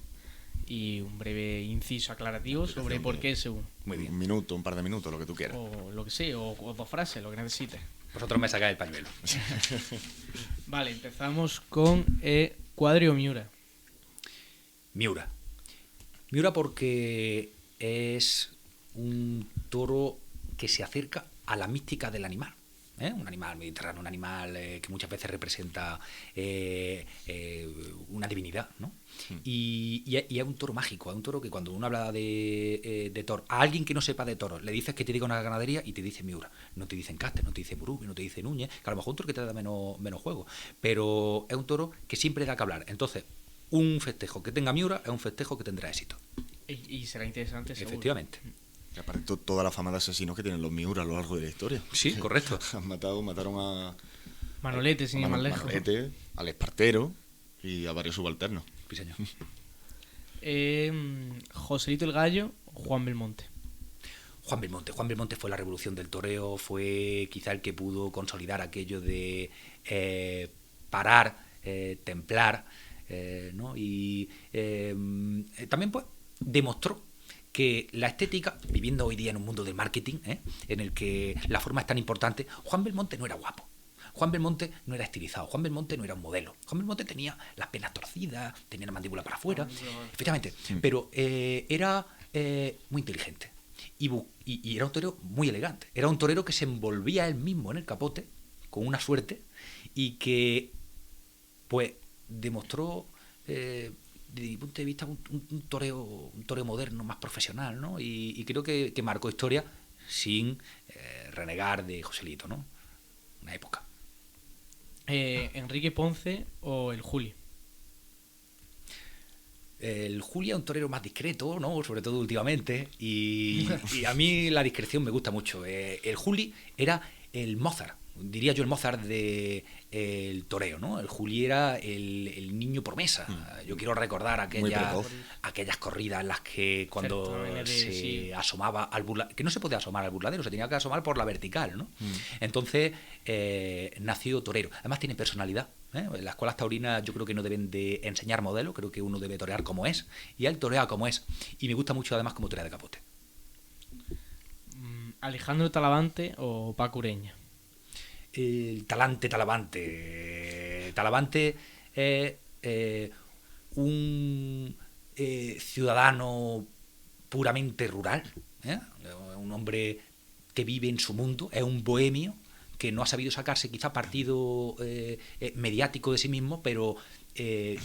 y un breve inciso aclarativo sobre por qué ese uno. Muy bien. Un minuto, un par de minutos, lo que tú quieras. O lo que sea, o 2 frases, lo que necesites. Vosotros me sacáis el pañuelo. Vale, empezamos con Cuadri o Miura. Miura. Miura porque es un toro que se acerca a la mística del animal. Un animal mediterráneo, un animal que muchas veces representa una divinidad, ¿no? Y es un toro mágico, es un toro que cuando uno habla de toro, a alguien que no sepa de toros, le dices que te diga una ganadería y te dice Miura. No te dicen Cáster, no te dice Burubio, no te dice Núñez, que a lo mejor un toro que te da menos juego, pero es un toro que siempre da que hablar. Entonces, un festejo que tenga Miura es un festejo que tendrá éxito. Y será interesante, seguro. Efectivamente. Y aparte toda la fama de asesinos que tienen los Miura a lo largo de la historia. Sí, correcto. Mataron a Manolete, sin ir más lejos. Manolete, al Espartero y a varios subalternos. Sí, señor. Joselito el Gallo, Juan Belmonte. Juan Belmonte fue la revolución del toreo, fue quizá el que pudo consolidar aquello de parar, templar, ¿no? Y también pues demostró que la estética, viviendo hoy día en un mundo del marketing, en el que la forma es tan importante, Juan Belmonte no era guapo. Juan Belmonte no era estilizado, Juan Belmonte no era un modelo. Juan Belmonte tenía las penas torcidas, tenía la mandíbula para afuera, efectivamente, pero era muy inteligente y era un torero muy elegante. Era un torero que se envolvía él mismo en el capote con una suerte y que pues demostró desde mi punto de vista un toreo moderno, más profesional, ¿no? Y creo que marcó historia sin renegar de Joselito, ¿no? Una época. ¿Enrique Ponce o el Juli? El Juli es un torero más discreto, ¿no? Sobre todo últimamente, y a mí la discreción me gusta mucho. El Juli era el Mozart, diría yo el Mozart del toreo, ¿no? El Juli era el niño promesa. Yo quiero recordar aquellas corridas en las que cuando se asomaba al burladero, que no se podía asomar al burladero, se tenía que asomar por la vertical, ¿no? Entonces nació torero. Además tiene personalidad. En las escuelas taurinas yo creo que no deben de enseñar modelo, creo que uno debe torear como es, y él torea como es. Y me gusta mucho además como torea de capote. ¿Alejandro Talavante o Paco Ureña? El Talavante es un ciudadano puramente rural, un hombre que vive en su mundo, es un bohemio que no ha sabido sacarse quizá partido mediático de sí mismo, pero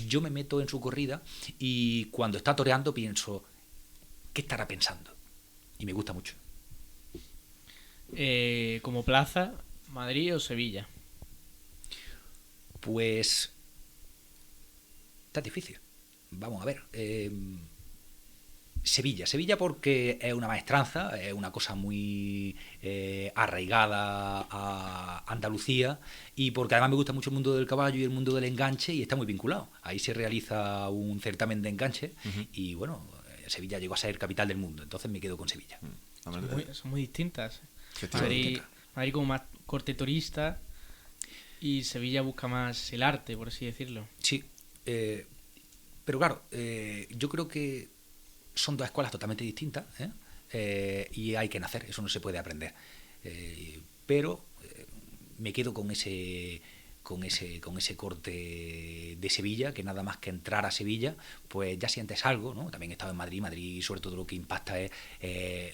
yo me meto en su corrida y cuando está toreando pienso, ¿qué estará pensando? Y me gusta mucho. Como plaza, ¿Madrid o Sevilla? Pues está difícil. Vamos a ver. Sevilla porque es una maestranza, es una cosa muy arraigada a Andalucía, y porque además me gusta mucho el mundo del caballo y el mundo del enganche, y está muy vinculado. Ahí se realiza un certamen de enganche y bueno, Sevilla llegó a ser capital del mundo, entonces me quedo con Sevilla. Son muy distintas. Madrid como más corte turista y Sevilla busca más el arte, por así decirlo. Sí, pero claro, yo creo que son dos escuelas totalmente distintas, y hay que nacer, eso no se puede aprender. Pero me quedo con ese corte de Sevilla, que nada más que entrar a Sevilla, pues ya sientes algo, ¿no? También he estado en Madrid, sobre todo lo que impacta es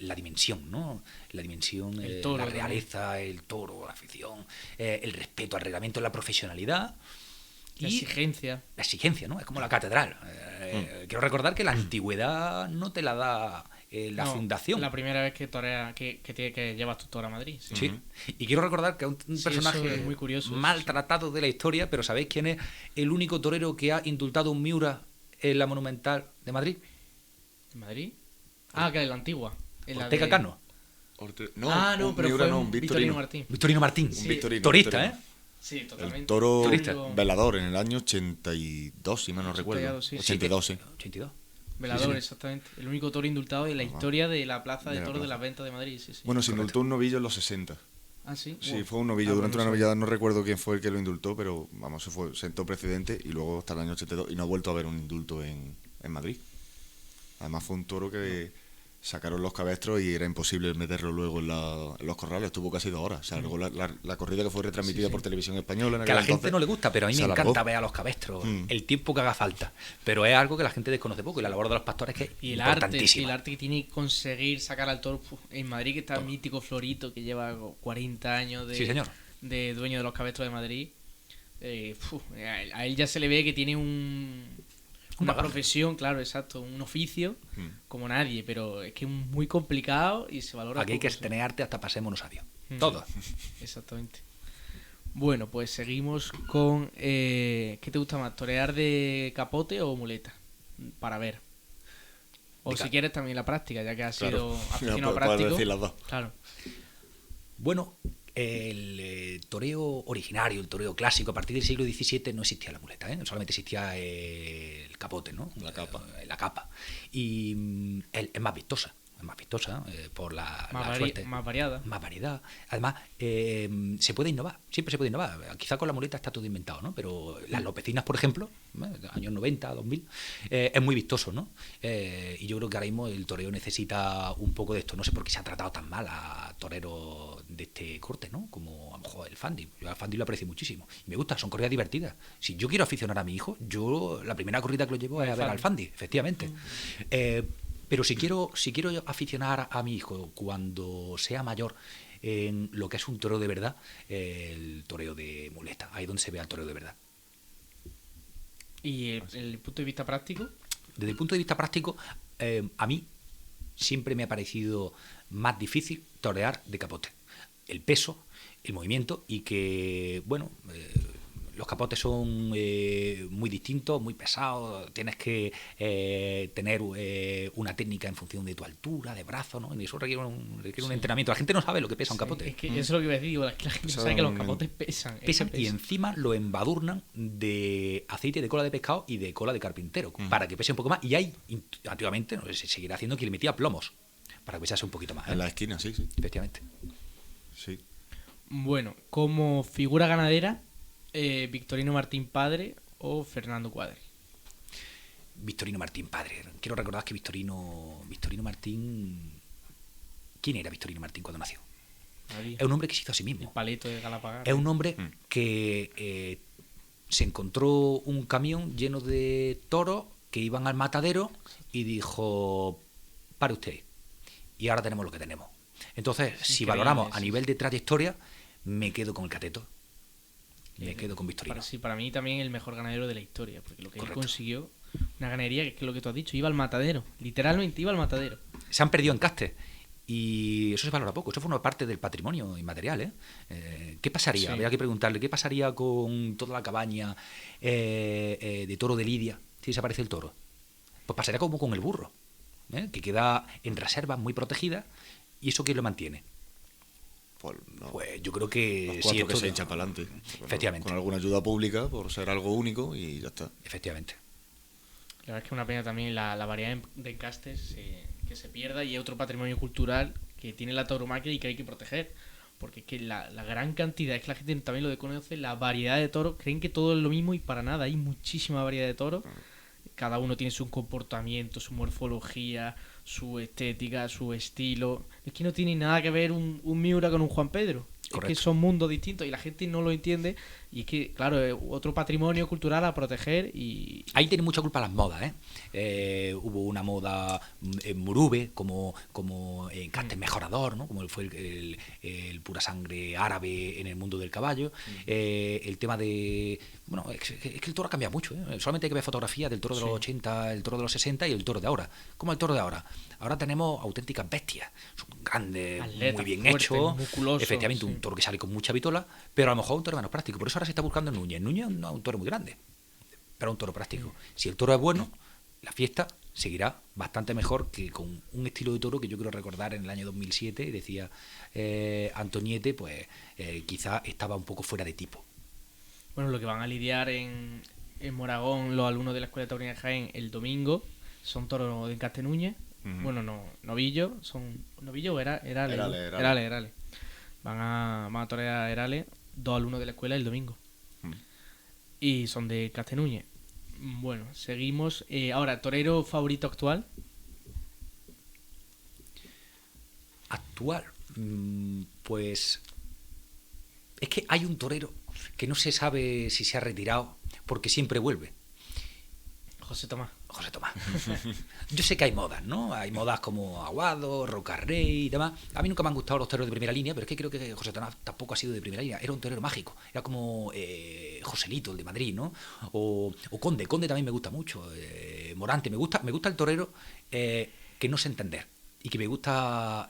la dimensión, ¿no? La dimensión, el toro, la realeza, también. El toro, la afición, el respeto al reglamento, la profesionalidad. La exigencia. La exigencia, ¿no? Es como la catedral. Quiero recordar que la antigüedad no te la da la fundación. La primera vez que torea, que llevas tu toro a Madrid. Sí. Y quiero recordar que es un personaje muy curioso, maltratado de la historia, pero ¿sabéis quién es el único torero que ha indultado un Miura en la Monumental de Madrid? ¿En Madrid? Ah, que es la antigua. Ortega Cano. No, pero Miura fue Victorino Martín. Victorino Martín. Sí. Torista, ¿eh? Sí, totalmente. El toro velador en el año 82, si mal no recuerdo. 82, sí. 82. Velador, exactamente. El único toro indultado de la historia de la plaza de toros de las ventas de Madrid. Sí. Bueno, se indultó un novillo en los 60. ¿Ah, sí? Sí, fue un novillo. Durante una novillada no recuerdo quién fue el que lo indultó, pero vamos, sentó precedente y luego hasta el año 82 y no ha vuelto a haber un indulto en Madrid. Además fue un toro que sacaron los cabestros y era imposible meterlo luego en los corrales. Estuvo casi 2 horas. O sea, luego la corrida que fue retransmitida por televisión española. Que a la gente no le gusta, pero a mí me encanta ver a los cabestros, el tiempo que haga falta. Pero es algo que la gente desconoce poco, y la labor de los pastores que es importantísima. Y el arte que tiene que conseguir sacar al toro. En Madrid, que está el mítico Florito, que lleva 40 años de dueño de los cabestros de Madrid. A él ya se le ve que tiene una profesión, claro, exacto, un oficio como nadie, pero es que es muy complicado y se valora. Aquí hay que tener arte hasta pasémonos a Dios. Todo. Exactamente. Bueno, pues seguimos con ¿qué te gusta más? ¿Torear de capote o muleta? Para ver. O si quieres también la práctica, ya que has sido aficionado práctico. Decir las dos. Claro. Bueno, el toreo originario, el toreo clásico, a partir del siglo XVII no existía la muleta, solamente existía el capote, ¿no? La capa. Y es más vistosa. Por la suerte. Más variada. Más variedad. Además, se puede innovar, siempre se puede innovar. Quizá con la muleta está todo inventado, ¿no? Pero las lopecinas, por ejemplo, años 90, 2000, es muy vistoso, ¿no? Y yo creo que ahora mismo el toreo necesita un poco de esto. No sé por qué se ha tratado tan mal a toreros de este corte, ¿no? Como a lo mejor el Fandi. Yo al Fandi lo aprecio muchísimo. Y me gusta, son corridas divertidas. Si yo quiero aficionar a mi hijo, yo la primera corrida que lo llevo es a ver al Fandi, efectivamente. Pero si quiero aficionar a mi hijo cuando sea mayor en lo que es un toreo de verdad, el toreo de muleta, ahí es donde se ve al toreo de verdad. ¿Y el punto de vista práctico? Desde el punto de vista práctico, a mí siempre me ha parecido más difícil torear de capote. El peso, el movimiento y que, bueno, los capotes son muy distintos, muy pesados, tienes que tener una técnica en función de tu altura, de brazo, ¿no? Y eso requiere un entrenamiento. La gente no sabe lo que pesa un capote. Es que eso es lo que iba a decir, digo, la gente no sabe que los capotes pesan. Pesan y encima lo embadurnan de aceite de cola de pescado y de cola de carpintero, para que pese un poco más. Y hay, antiguamente, no sé si seguirá haciendo, que le metía plomos, para que pesase un poquito más. En la esquina, sí. Efectivamente. Sí. Bueno, como figura ganadera, Victorino Martín padre o Fernando Cuadri. Victorino Martín padre. Quiero recordar que Victorino Martín... ¿Quién era Victorino Martín cuando nació? Nadie. Es un hombre que se hizo a sí mismo. El paleto de Galapagar. Es un hombre que se encontró un camión lleno de toros que iban al matadero y dijo, pare usted, y ahora tenemos lo que tenemos. Entonces, si valoramos a nivel de trayectoria, me quedo con el cateto. Me quedo con Victorino. Para mí también el mejor ganadero de la historia, porque lo que él consiguió, una ganadería, que es lo que tú has dicho, iba al matadero, literalmente iba al matadero. Se han perdido encastes y eso se valora poco, eso forma parte del patrimonio inmaterial, ¿eh? ¿Qué pasaría? Habría que preguntarle, ¿qué pasaría con toda la cabaña de toro de Lidia si desaparece el toro? Pues pasaría como con el burro, que queda en reserva muy protegida, y eso ¿quién lo mantiene? Pues yo creo que sí, que se echa para adelante. Efectivamente. Con alguna ayuda pública, por ser algo único, y ya está. Efectivamente. La verdad es que es una pena también la variedad de encastes que se pierda, y es otro patrimonio cultural que tiene la tauromaquia y que hay que proteger. Porque es que la gran cantidad, es que la gente también lo desconoce, la variedad de toros, creen que todo es lo mismo y para nada, hay muchísima variedad de toros. Cada uno tiene su comportamiento, su morfología, su estética, su estilo. Es que no tiene nada que ver un Miura con un Juan Pedro. Correcto. Es que son mundos distintos y la gente no lo entiende. Y es que, claro, es otro patrimonio cultural a proteger. Y ahí tiene mucha culpa las modas, hubo una moda en Murube como encastes mejorador, ¿no? Como fue el pura sangre árabe en el mundo del caballo. El tema de... Bueno, es que el toro cambia mucho, ¿eh? Solamente hay que ver fotografías del toro de los 80, el toro de los 60 y el toro de ahora. ¿Cómo el toro de ahora? Ahora tenemos auténticas bestias. Son grandes, atletas, muy bien fuertes, hechos. Efectivamente, un toro que sale con mucha vitola, pero a lo mejor un toro menos práctico. Por eso ahora se está buscando en Núñez. Núñez no es un toro muy grande, pero un toro práctico. Si el toro es bueno, la fiesta seguirá bastante mejor que con un estilo de toro que yo quiero recordar en el año 2007, decía Antoniete, pues quizá estaba un poco fuera de tipo. Bueno, lo que van a lidiar en Moragón los alumnos de la Escuela Taurina de Jaén el domingo son toros de encaste Núñez. Bueno, novillos, son novillos o Herales. Van a torear Herales, dos alumnos de la escuela el domingo. Y son de Castenúñez. Bueno, seguimos. Ahora, ¿torero favorito actual? Actual. Pues es que hay un torero que no se sabe si se ha retirado porque siempre vuelve. José Tomás. Yo sé que hay modas, ¿no? Hay modas como Aguado, Rocarrey y demás. A mí nunca me han gustado los toreros de primera línea, pero es que creo que José Tomás tampoco ha sido de primera línea. Era un torero mágico. Era como Joselito, el de Madrid, ¿no? O Conde. Conde también me gusta mucho. Morante. Me gusta el torero que no sé entender y que me gusta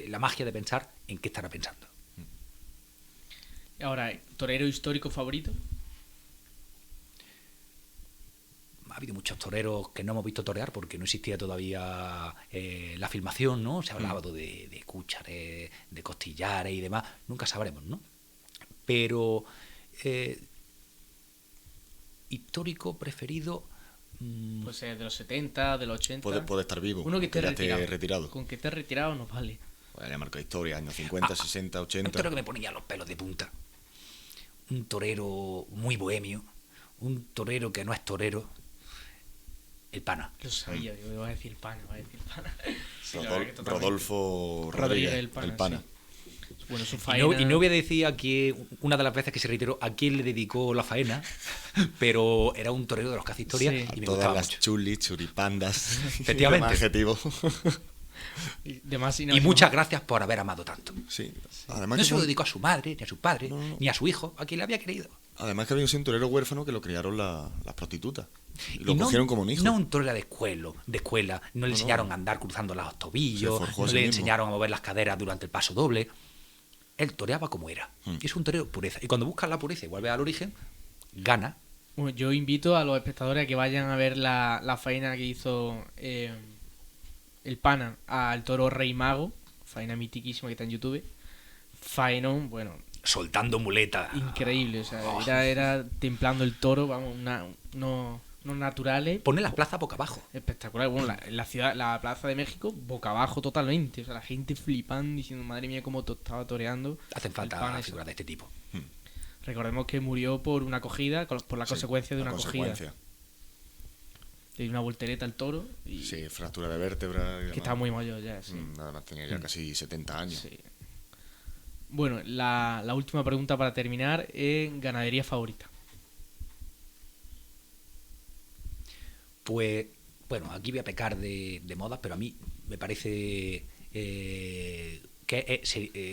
la magia de pensar en qué estará pensando. Ahora, ¿torero histórico favorito? Ha habido muchos toreros que no hemos visto torear porque no existía todavía la filmación, ¿no? Se ha hablado de Cúchares, de Costillares y demás. Nunca sabremos, ¿no? Pero histórico preferido... Pues de los 70, de los 80... Puede estar vivo. Uno que esté retirado. Con que esté retirado nos vale. Puede llamar la historia, años 50, 60, 80... Un torero que me ponía los pelos de punta. Un torero muy bohemio. un torero que no es torero, el Pana. Lo sabía, yo iba a decir Pana. Sí, Rodolfo Rodríguez, el Pana. Sí. Bueno, su faena... Y no voy a decir aquí una de las veces que se reiteró a quién le dedicó la faena, pero era un torero de los que hace historia, Sí. y me todas gustaba las mucho. chulis, churipandas. Efectivamente. Adjetivo. Y muchas gracias por haber amado tanto. Sí. Además No que se lo dedicó a su madre, ni a su padre, No. ni a su hijo, a quien le había querido. Además que había un torero huérfano que lo criaron las prostitutas. Y lo Y no, cogieron como un hijo. No un torero de escuela, no le enseñaron a andar cruzando los tobillos, Se forjó a no sí le mismo. enseñaron a mover las caderas durante el paso doble. Él toreaba como era. Es un torero pureza. Y cuando buscas la pureza y vuelves al origen, gana. Bueno, yo invito a los espectadores a que vayan a ver la faena que hizo el Pana al toro Rey Mago, faena mitiquísima que está en YouTube. Faenón, bueno, Soltando muleta. increíble, o sea, era templando el toro, vamos, unos naturales. Pone las plazas boca abajo. Espectacular. Bueno, la ciudad, la Plaza de México, boca abajo totalmente. O sea, la gente flipando, diciendo, madre mía, cómo estaba toreando. Hacen el falta Pana, figuras de este tipo. Recordemos que murió por una acogida, por la Sí, consecuencia de la una consecuencia. acogida. Le dio una voltereta al toro y Sí, fractura de vértebra. y demás. que estaba muy mayor ya, sí. Nada más tenía ya casi 70 años. Sí. Bueno, la última pregunta para terminar es ganadería favorita. Pues, bueno, aquí voy a pecar de modas, pero a mí me parece que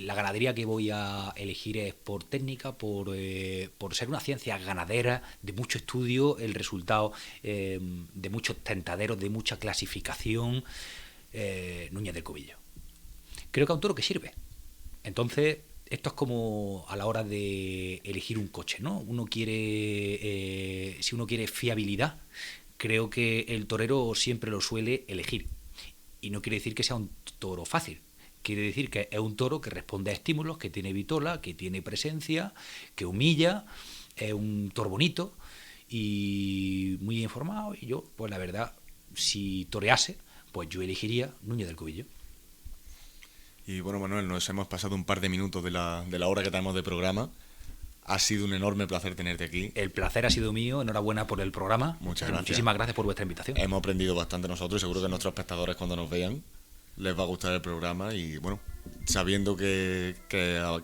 la ganadería que voy a elegir es por técnica, por ser una ciencia ganadera, de mucho estudio, el resultado de muchos tentaderos, de mucha clasificación, Núñez del Cubillo. Creo que es un toro que sirve. Entonces, esto es como a la hora de elegir un coche, ¿no? Si uno quiere fiabilidad, creo que el torero siempre lo suele elegir. Y no quiere decir que sea un toro fácil. Quiere decir que es un toro que responde a estímulos, que tiene vitola, que tiene presencia, que humilla, es un toro bonito y muy informado. Y yo, pues la verdad, si torease, pues yo elegiría Núñez del Cubillo. Y bueno, Manuel, nos hemos pasado un par de minutos de la hora que tenemos de programa. Ha sido un enorme placer tenerte aquí. El placer ha sido mío, enhorabuena por el programa. Muchas gracias. Muchísimas gracias por vuestra invitación. Hemos aprendido bastante nosotros y seguro que nuestros espectadores cuando nos vean les va a gustar el programa y bueno, sabiendo que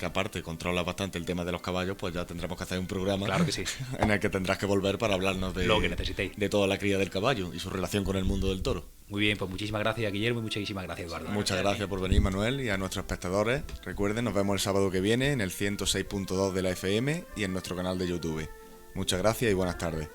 aparte controlas bastante el tema de los caballos, pues ya tendremos que hacer un programa Claro que sí. en el que tendrás que volver para hablarnos Lo que necesitéis. de toda la cría del caballo y su relación con el mundo del toro. Muy bien, pues muchísimas gracias, Guillermo, y muchísimas gracias, Eduardo. Muchas gracias por venir, Manuel, y a nuestros espectadores. Recuerden, nos vemos el sábado que viene en el 106.2 de la FM y en nuestro canal de YouTube. Muchas gracias y buenas tardes.